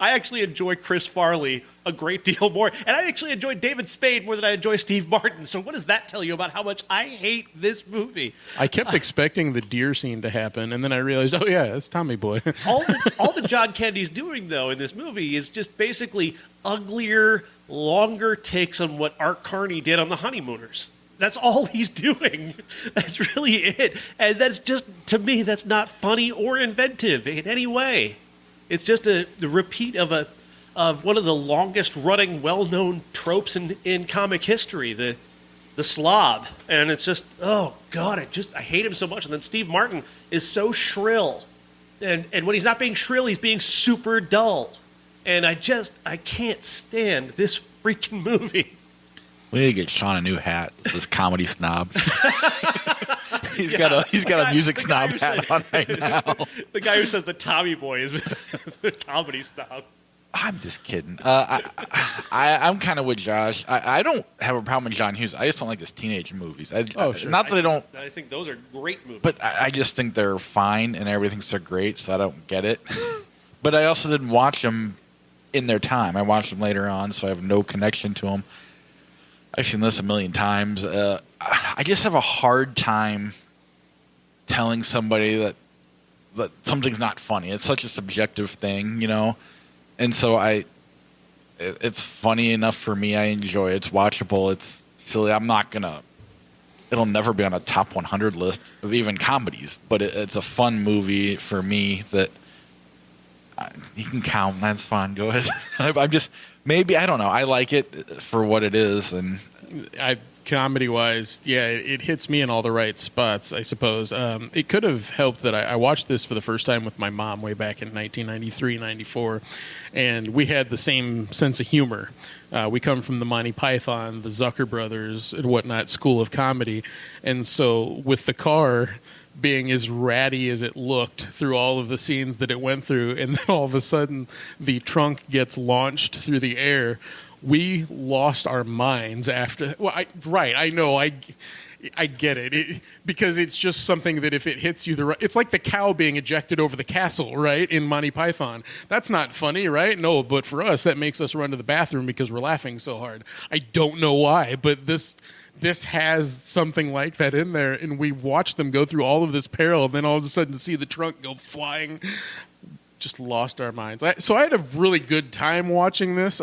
I actually enjoy Chris Farley a great deal more, and I actually enjoy David Spade more than I enjoy Steve Martin. So what does that tell you about how much I hate this movie? I kept expecting the deer scene to happen, and then I realized, oh yeah, it's Tommy Boy. all the John Candy's doing, though, in this movie is just basically uglier, longer takes on what Art Carney did on The Honeymooners. That's all he's doing. That's really it. And that's just, to me, that's not funny or inventive in any way. It's just the repeat of one of the longest running, well-known tropes in comic history, the slob. And it's just, oh God, I hate him so much. And then Steve Martin is so shrill. And when he's not being shrill, he's being super dull. And I can't stand this freaking movie. We need to get Sean a new hat. This comedy snob. He's got a music snob hat on right now. The guy who says the Tommy Boy is a comedy snob. I'm just kidding. I'm kind of with Josh. I don't have a problem with John Hughes. I just don't like his teenage movies. Sure. Not that I don't. I think those are great movies. But I just think they're fine and everything's so great, so I don't get it. But I also didn't watch them in their time. I watched them later on, so I have no connection to them. I've seen this a million times. I just have a hard time telling somebody that something's not funny. It's such a subjective thing, you know? And so it's funny enough for me. I enjoy it. It's watchable. It's silly. It'll never be on a top 100 list of even comedies, but it's a fun movie for me that you can count. That's fine. Go ahead. I'm just, maybe, I don't know. I like it for what it is. And comedy-wise, yeah, it hits me in all the right spots, I suppose. It could have helped that I watched this for the first time with my mom way back in 1993, 94, and we had the same sense of humor. We come from the Monty Python, the Zucker Brothers, and whatnot school of comedy, and so with the car being as ratty as it looked through all of the scenes that it went through, and then all of a sudden the trunk gets launched through the air, we lost our minds after. Well, I know, I get it. Because it's just something that if it hits you, it's like the cow being ejected over the castle, right, in Monty Python. That's not funny, right? No, but for us, that makes us run to the bathroom because we're laughing so hard. I don't know why, but this has something like that in there, and we watched them go through all of this peril, and then all of a sudden to see the trunk go flying, just lost our minds. So I had a really good time watching this.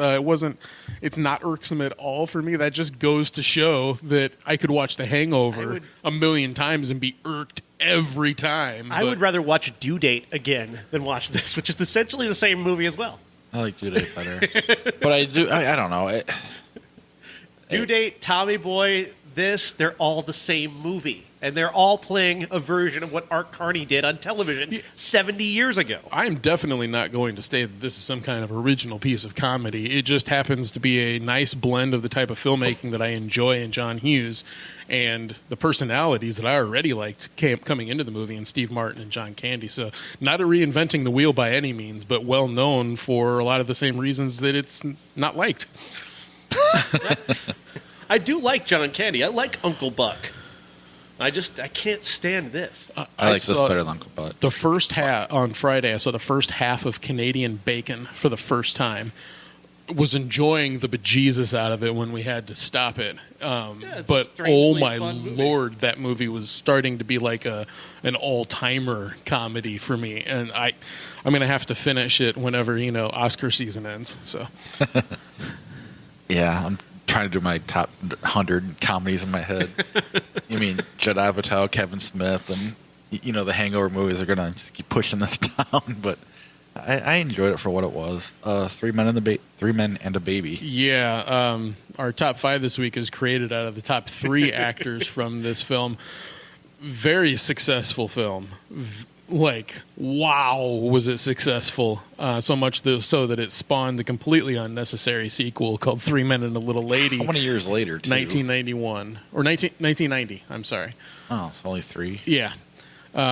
It's not irksome at all for me. That just goes to show that I could watch The Hangover a million times and be irked every time. I would rather watch Due Date again than watch this, which is essentially the same movie as well. I like Due Date better. But I don't know. Due Date, Tommy Boy, this, they're all the same movie. And they're all playing a version of what Art Carney did on television 70 years ago. I'm definitely not going to say that this is some kind of original piece of comedy. It just happens to be a nice blend of the type of filmmaking that I enjoy in John Hughes and the personalities that I already liked coming into the movie in Steve Martin and John Candy. So not a reinventing the wheel by any means, but well known for a lot of the same reasons that it's not liked. I do like John Candy. I like Uncle Buck. I can't stand this. I like this better than Uncle Buck. The first half on Friday, I saw the first half of Canadian Bacon for the first time. Was enjoying the bejesus out of it when we had to stop it. But oh my lord, that movie was starting to be like an all-timer comedy for me, and I'm going to have to finish it whenever Oscar season ends. So yeah, I'm trying to do my top 100 comedies in my head. You mean Judd Apatow, Kevin Smith, and the Hangover movies are gonna just keep pushing this down. But I enjoyed it for what it was. Three men and a baby. Yeah, our top 5 this week is created out of the top 3 actors from this film. Very successful film. Wow, was it successful? So much so that it spawned a completely unnecessary sequel called Three Men and a Little Lady. How many years later, too? 1991. Or 1990, I'm sorry. Oh, it's only 3? Yeah.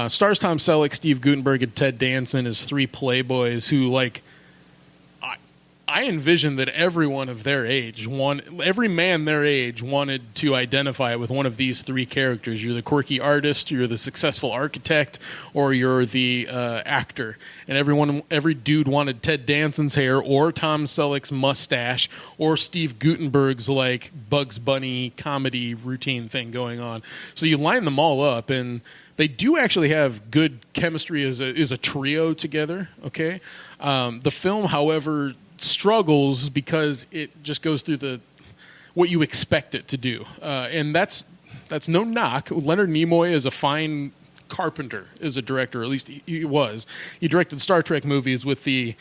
Stars Tom Selleck, Steve Guttenberg, and Ted Danson as 3 playboys who, I envision that everyone of their age, every man their age wanted to identify with one of these 3 characters. You're the quirky artist, you're the successful architect, or you're the actor. And every dude wanted Ted Danson's hair, or Tom Selleck's mustache, or Steve Guttenberg's Bugs Bunny comedy routine thing going on. So you line them all up, and they do actually have good chemistry as a trio together. Okay, the film, however, struggles because it just goes through what you expect it to do, and that's no knock. Leonard Nimoy is a fine carpenter as a director, or at least he was. He directed Star Trek movies with the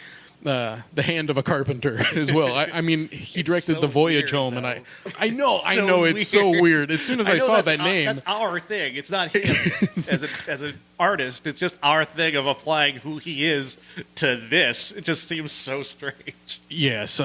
hand of a carpenter as well. I mean, he directed The Voyage Home, though. and I know it's so weird. As soon as I saw that name, that's our thing. It's not him as an artist. It's just our thing of applying who he is to this. It just seems so strange. Yes,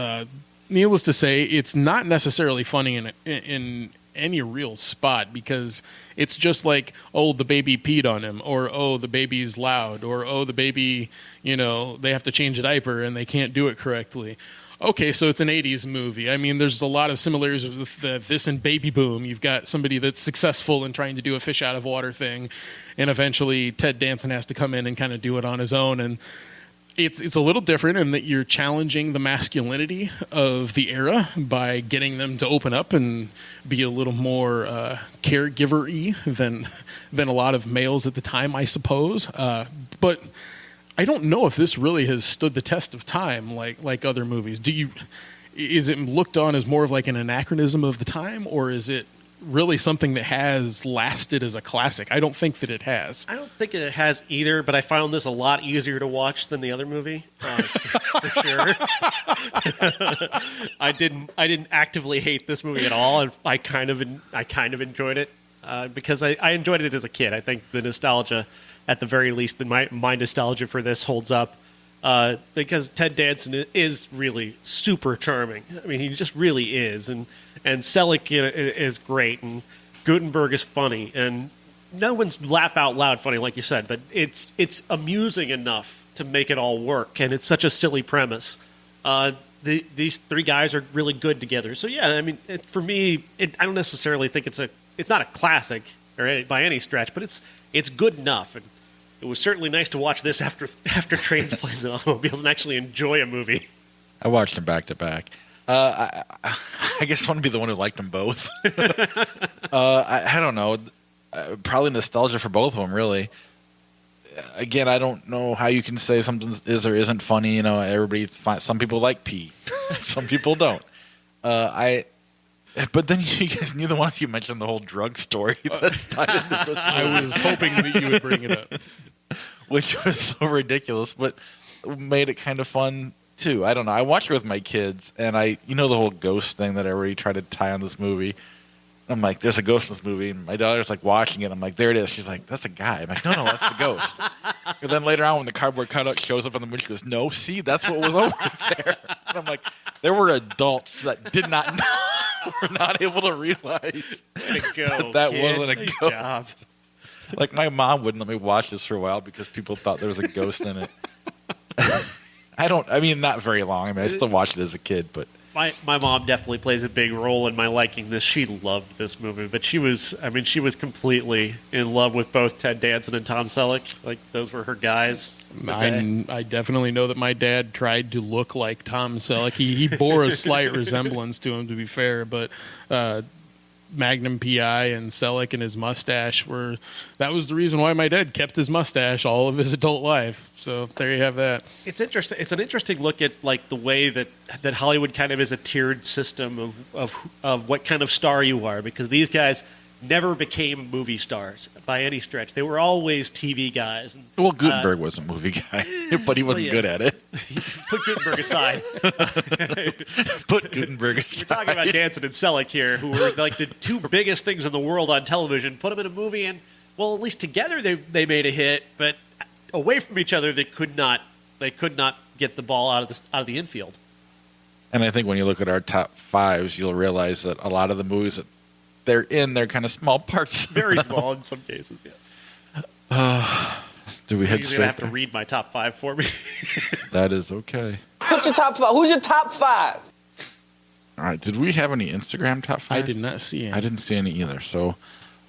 needless to say, it's not necessarily funny in any real spot, because it's just like, oh, the baby peed on him, or oh, the baby's loud, or oh, the baby, they have to change a diaper and they can't do it correctly. Okay, so it's an 80s movie. I mean, there's a lot of similarities with this and Baby Boom. You've got somebody that's successful in trying to do a fish out of water thing, and eventually Ted Danson has to come in and kind of do it on his own. And it's a little different in that you're challenging the masculinity of the era by getting them to open up and be a little more caregiver-y than a lot of males at the time, I suppose. But I don't know if this really has stood the test of time like other movies. Is it looked on as more of like an anachronism of the time, or is it really something that has lasted as a classic? I don't think that it has. I don't think it has either, but I found this a lot easier to watch than the other movie, for sure. I didn't actively hate this movie at all, and I kind of enjoyed it because I enjoyed it as a kid. I think the nostalgia, at the very least, my nostalgia for this holds up. Because Ted Danson is really super charming. I mean, he just really is, and Selleck is great, and Guttenberg is funny, and no one's laugh out loud funny like you said, but it's amusing enough to make it all work, and it's such a silly premise. These 3 guys are really good together, so yeah, I mean, for me, I don't necessarily think it's not a classic by any stretch, but it's good enough. And it was certainly nice to watch this after Trains, Planes, and Automobiles and actually enjoy a movie. I watched them back to back. I guess I want to be the one who liked them both. I don't know. Probably nostalgia for both of them, really. Again, I don't know how you can say something is or isn't funny. Everybody's fine. Some people like pee. Some people don't. But then you guys, neither one of you mentioned the whole drug story that's tied into this movie. I was hoping that you would bring it up. Which was so ridiculous, but made it kind of fun, too. I don't know. I watched it with my kids, and the whole ghost thing that everybody tried to tie on this movie. I'm like, there's a ghost in this movie. And my daughter's like watching it. I'm like, there it is. She's like, that's a guy. I'm like, no, that's the ghost. And then later on when the cardboard cutout shows up on the movie, she goes, no, see, that's what was over there. And I'm like, there were adults that did not know, were not able to realize that wasn't a Good ghost. job. Like my mom wouldn't let me watch this for a while because people thought there was a ghost in it. Not very long. I still watched it as a kid, but My mom definitely plays a big role in my liking this. She loved this movie, but she was completely in love with both Ted Danson and Tom Selleck. Like, those were her guys. I definitely know that my dad tried to look like Tom Selleck. He bore a slight resemblance to him, to be fair, but Magnum PI and Selleck and his mustache that was the reason why my dad kept his mustache all of his adult life. So there you have that. It's interesting. It's an interesting look at like the way that Hollywood kind of is a tiered system of what kind of star you are, because these guys never became movie stars by any stretch. They were always TV guys. Well, Gutenberg was a movie guy, but he wasn't good at it. Put Gutenberg aside. Put Gutenberg aside. We're talking about Danson and Selleck here, who were like the two biggest things in the world on television. Put them in a movie, and well, at least together they made a hit, but away from each other, they could not get the ball out of the infield. And I think when you look at our top fives, you'll realize that a lot of the movies that they're kind of small parts. Very small in some cases, yes. Do we head You're straight going to have to there? read my top five for me. That is okay. Put your top 5. Who's your top 5? All right. Did we have any Instagram top fives? I did not see any. I didn't see any either. So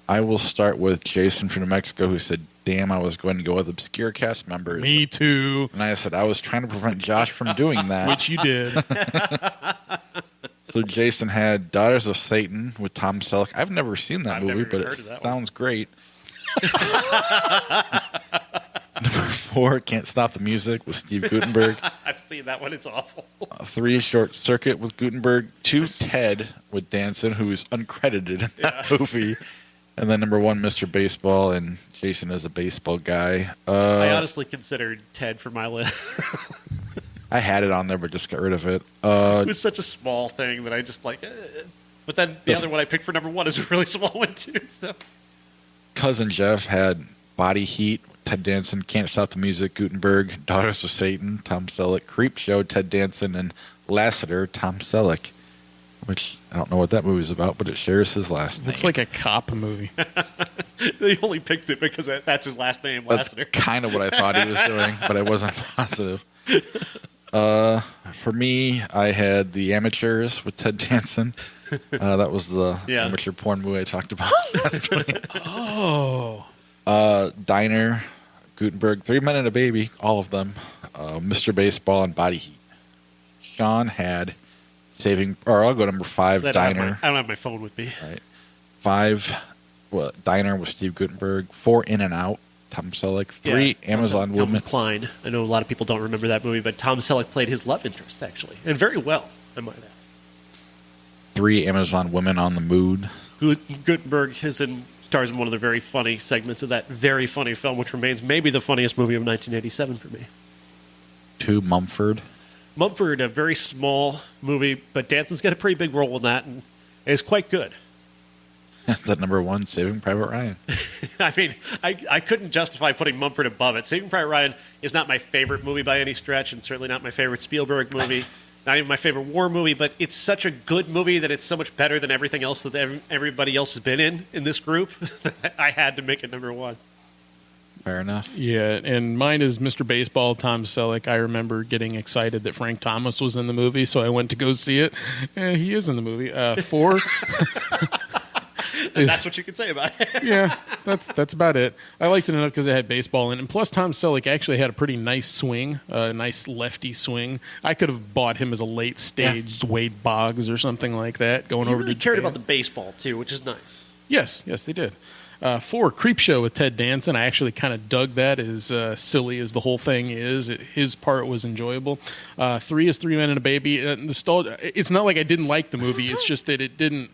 I will start with Jason from New Mexico, who said, damn, I was going to go with obscure cast members. Me too. And I said, I was trying to prevent Josh from doing that. Which you did. So Jason had Daughters of Satan with Tom Selleck. I've never seen that I've movie, never but even it heard of that sounds great. Number 4, Can't Stop the Music with Steve Gutenberg. I've seen that one. It's awful. 3, Short Circuit with Gutenberg. 2, Ted with Danson, who is uncredited in that movie. And then number 1, Mr. Baseball, and Jason is a baseball guy. I honestly considered Ted for my list. I had it on there, but just got rid of it. It was such a small thing that I just like. But then the other one I picked for number 1 is a really small one too. So Cousin Jeff had Body Heat, Ted Danson, Can't Stop the Music, Gutenberg, Daughters of Satan, Tom Selleck, Creep Show, Ted Danson, and Lassiter, Tom Selleck. Which I don't know what that movie's about, but it shares his last name. Looks like a cop movie. they only picked it because that's his last name, That's Lassiter. kind of what I thought he was doing, but I wasn't positive. For me, I had The Amateurs with Ted Danson. That was the amateur porn movie I talked about last week. Oh. Diner, Gutenberg, 3 Men and a Baby, all of them. Mr. Baseball and Body Heat. Sean had I'll go number 5, Diner. I don't have my phone with me. Right. 5, Diner with Steve Gutenberg. 4, In and Out, Tom Selleck. 3, Amazon Calvin Woman. Klein. I know a lot of people don't remember that movie, but Tom Selleck played his love interest, actually. And very well, I might add. 3, Amazon Women on the Mood. Gutenberg stars in one of the very funny segments of that very funny film, which remains maybe the funniest movie of 1987 for me. 2, Mumford. Mumford, a very small movie, but Danson's got a pretty big role in that, and is quite good. Is that number 1, Saving Private Ryan? I mean, I couldn't justify putting Mumford above it. Saving Private Ryan is not my favorite movie by any stretch, and certainly not my favorite Spielberg movie, not even my favorite war movie, but it's such a good movie that it's so much better than everything else that everybody else has been in this group. I had to make it number 1. Fair enough. Yeah, and mine is Mr. Baseball, Tom Selleck. I remember getting excited that Frank Thomas was in the movie, so I went to go see it. He is in the movie. 4. That's what you can say about it. Yeah, that's about it. I liked it enough because it had baseball in it. And plus, Tom Selleck actually had a pretty nice swing, a nice lefty swing. I could have bought him as a late stage Wade Boggs or something like that. Going You over really to cared Japan. about the baseball, too, which is nice. Yes, they did. 4, Creep Show with Ted Danson. I actually kind of dug that, as silly as the whole thing is. His part was enjoyable. 3 is 3 Men and a Baby. It's not like I didn't like the movie. It's just that it didn't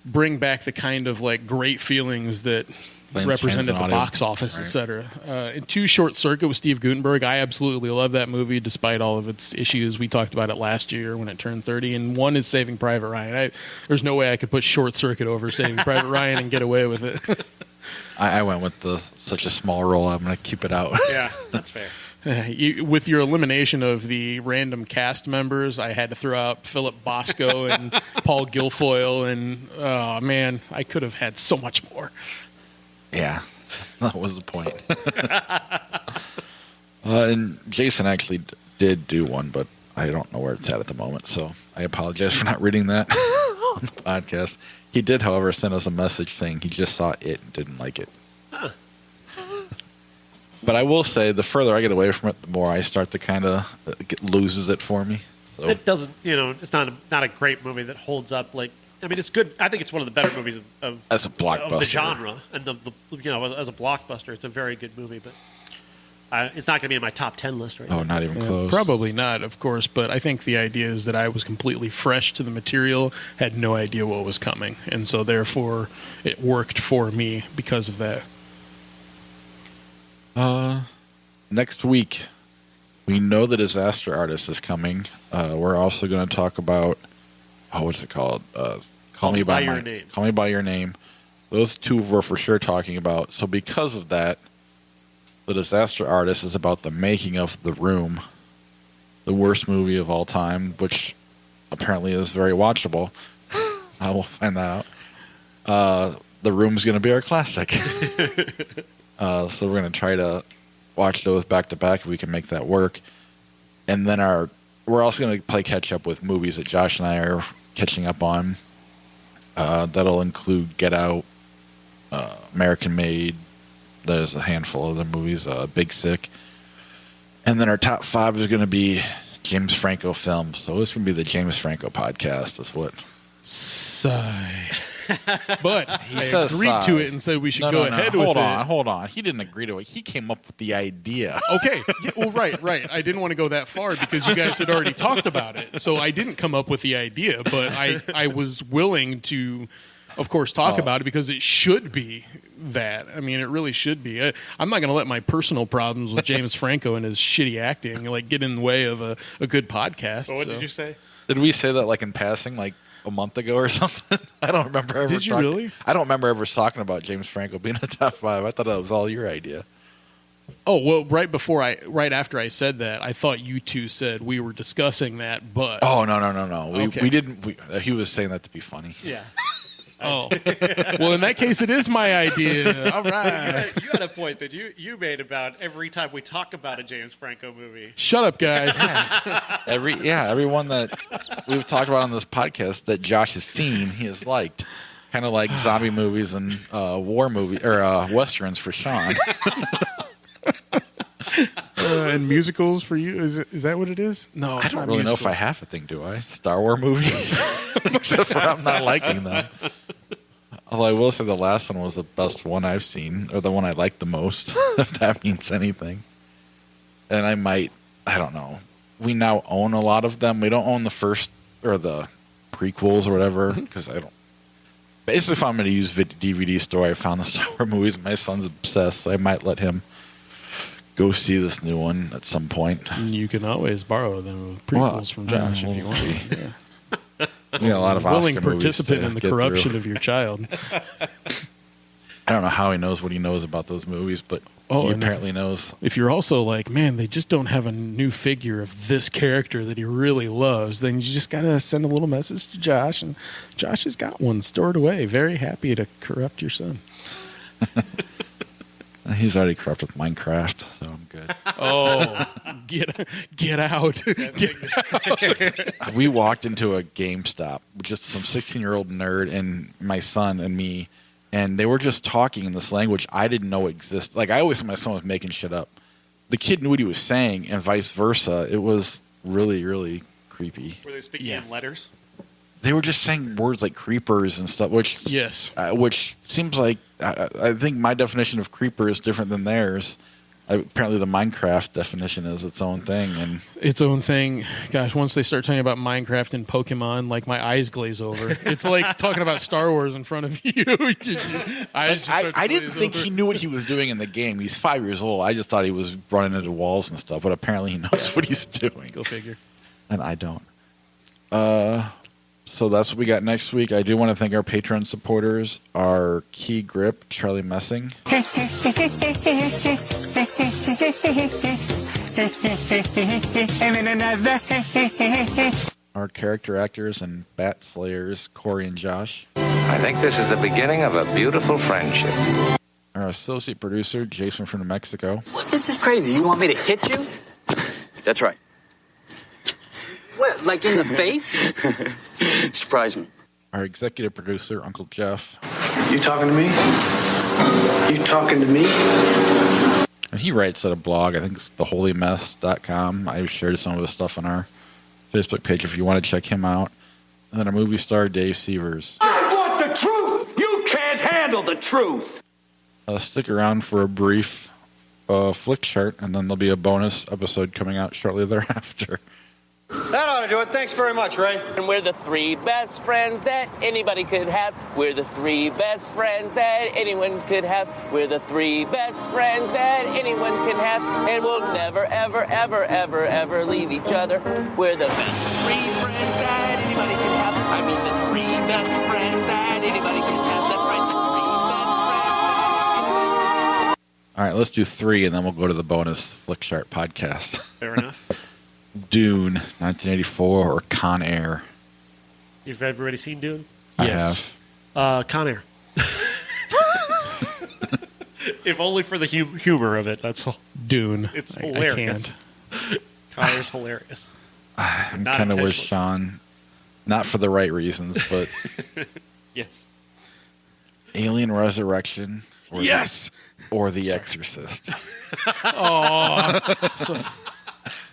bring back the kind of like great feelings that Planes, represented Trains, the and box Audio. office, Right. etc. And 2 Short Circuit with Steve Guttenberg. I absolutely love that movie, despite all of its issues. We talked about it last year when it turned 30. And 1 is Saving Private Ryan. There's no way I could put Short Circuit over Saving Private Ryan and get away with it. I went with such a small role. I'm going to keep it out. Yeah, that's fair. With your elimination of the random cast members, I had to throw out Philip Bosco and Paul Guilfoyle, and oh man, I could have had so much more. Yeah, that was the point. And Jason actually did do one, but I don't know where it's at the moment, so I apologize for not reading that on the podcast. He did, however, send us a message saying he just saw it and didn't like it. But I will say, the further I get away from it, the more I start to kind of loses it for me. So. It doesn't, it's not a great movie that holds up. Like, I mean, it's good. I think it's one of the better movies of as a blockbuster of the genre, and of the as a blockbuster, it's a very good movie. But it's not going to be in my top 10 list right now. Oh, not even close. Probably not, of course. But I think the idea is that I was completely fresh to the material, had no idea what was coming, and so therefore it worked for me because of that. Next week, we know the Disaster Artist is coming. We're also going to talk about what's it called? Call Me by Your Name. Call Me by Your Name. Those 2 we're for sure talking about. So because of that, the Disaster Artist is about the making of The Room, the worst movie of all time, which apparently is very watchable. I will find that out. The Room's going to be our classic. So we're going to try to watch those back to back if we can make that work. And then we're also going to play catch up with movies that Josh and I are catching up on. That'll include Get Out, American Made. There's a handful of other movies, Big Sick. And then our top 5 is going to be James Franco films. So it's going to be the James Franco podcast is what. Sigh. But He I says agreed sigh. to it and said we should go ahead with it. Hold on. He didn't agree to it. He came up with the idea. Okay. Yeah, well, right. I didn't want to go that far because you guys had already talked about it. So I didn't come up with the idea, but I was willing to, of course, talk about it because it should be that. I mean, it really should be. I'm not going to let my personal problems with James Franco and his shitty acting get in the way of a good podcast. Well, what did you say? Did we say that in passing, a month ago or something? I don't remember ever. Did you really? I don't remember ever talking about James Franco being a top 5. I thought that was all your idea. Oh, well, right after I said that, I thought you 2 said we were discussing that, but... Oh, no. Okay. We didn't. He was saying that to be funny. Yeah. Oh. Well, in that case, it is my idea. All right. You had a point that you made about every time we talk about a James Franco movie. Shut up, guys. Everyone that we've talked about on this podcast that Josh has seen, he has liked. Kind of like zombie movies and war movies or westerns for Sean. And musicals for you? Is that what it is? No, I don't really know if I have a thing, do I? Star Wars movies? Except for I'm not liking them. Although I will say the last one was the best one I've seen, or the one I liked the most, if that means anything. And I don't know. We now own a lot of them. We don't own the first, or the prequels or whatever, because I don't. Basically, if I'm going to use DVD store, I found the Star Wars movies, and my son's obsessed, so I might let him go see this new one at some point. You can always borrow the prequels from Josh if you want. Yeah. We got a lot of Oscar willing movies participant to in the get corruption through. of your child. I don't know how he knows what he knows about those movies, but he apparently knows. If you're also like, man, they just don't have a new figure of this character that he really loves, then you just got to send a little message to Josh, and Josh has got one stored away. Very happy to corrupt your son. He's already corrupt with Minecraft, so I'm good. Oh, get out. Get out. We walked into a GameStop, just some 16-year-old nerd and my son and me, and they were just talking in this language I didn't know existed. I always thought my son was making shit up. The kid knew what he was saying, and vice versa. It was really, really creepy. Were they speaking in letters? They were just saying words like creepers and stuff, which yes, which seems like I think my definition of creeper is different than theirs. Apparently, the Minecraft definition is its own thing, and its own thing. Gosh, once they start talking about Minecraft and Pokemon, like my eyes glaze over. It's like talking about Star Wars in front of you. I didn't think he knew what he was doing in the game. He's 5 years old. I just thought he was running into walls and stuff, but apparently he knows what he's doing. Go figure. And I don't. So that's what we got next week. I do want to thank our Patreon supporters, our Key Grip, Charlie Messing. Our character actors and Bat Slayers, Corey and Josh. I think this is the beginning of a beautiful friendship. Our associate producer, Jason from New Mexico. This is crazy. You want me to hit you? That's right. What, like in the face? Surprise me. Our executive producer, Uncle Jeff. You talking to me? You talking to me? And he writes at a blog, I think it's theholymess.com. I've shared some of his stuff on our Facebook page if you want to check him out. And then our movie star, Dave Severs. I want the truth! You can't handle the truth! Stick around for a brief flick chart, and then there'll be a bonus episode coming out shortly thereafter. That ought to do it. Thanks very much, Ray. And we're the three best friends that anybody could have. We're the three best friends that anyone could have. We're the three best friends that anyone can have. And we'll never, ever, ever, ever, ever leave each other. We're the best three friends that anybody can have. I mean the three best friends that anybody can have. That's right, the three best friends. All right, let's do 3, and then we'll go to the bonus flick chart podcast. Fair enough. Dune, 1984, or Con Air. You've everybody seen Dune? I Yes. have. Con Air. If only for the humor of it, that's all. Dune. It's I hilarious. can't. Con Air's hilarious. I'm Not kind of with intentionally. Sean. Not for the right reasons, but Yes. Alien Resurrection. Or Yes! Or The Exorcist. Oh,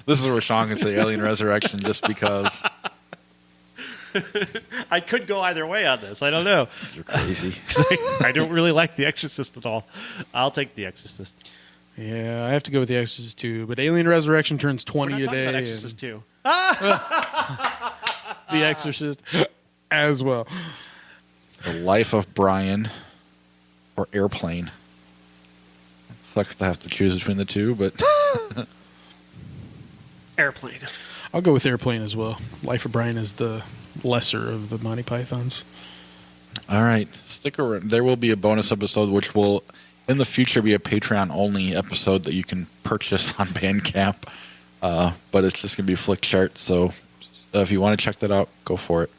This is where Sean can say Alien Resurrection just because I could go either way on this. I don't know. you're crazy. I don't really like The Exorcist at all. I'll take The Exorcist. yeah, I have to go with The Exorcist 2, but Alien Resurrection turns 20 We're not talking today. about and Exorcist 2. The Exorcist as well. The Life of Brian or Airplane. Sucks to have to choose between the two, but Airplane. I'll go with Airplane as well. Life of Brian is the lesser of the Monty Pythons. all right. Stick around. There will be a bonus episode, which will in the future be a Patreon-only episode that you can purchase on Bandcamp. But it's just going to be flick chart, so if you want to check that out, go for it.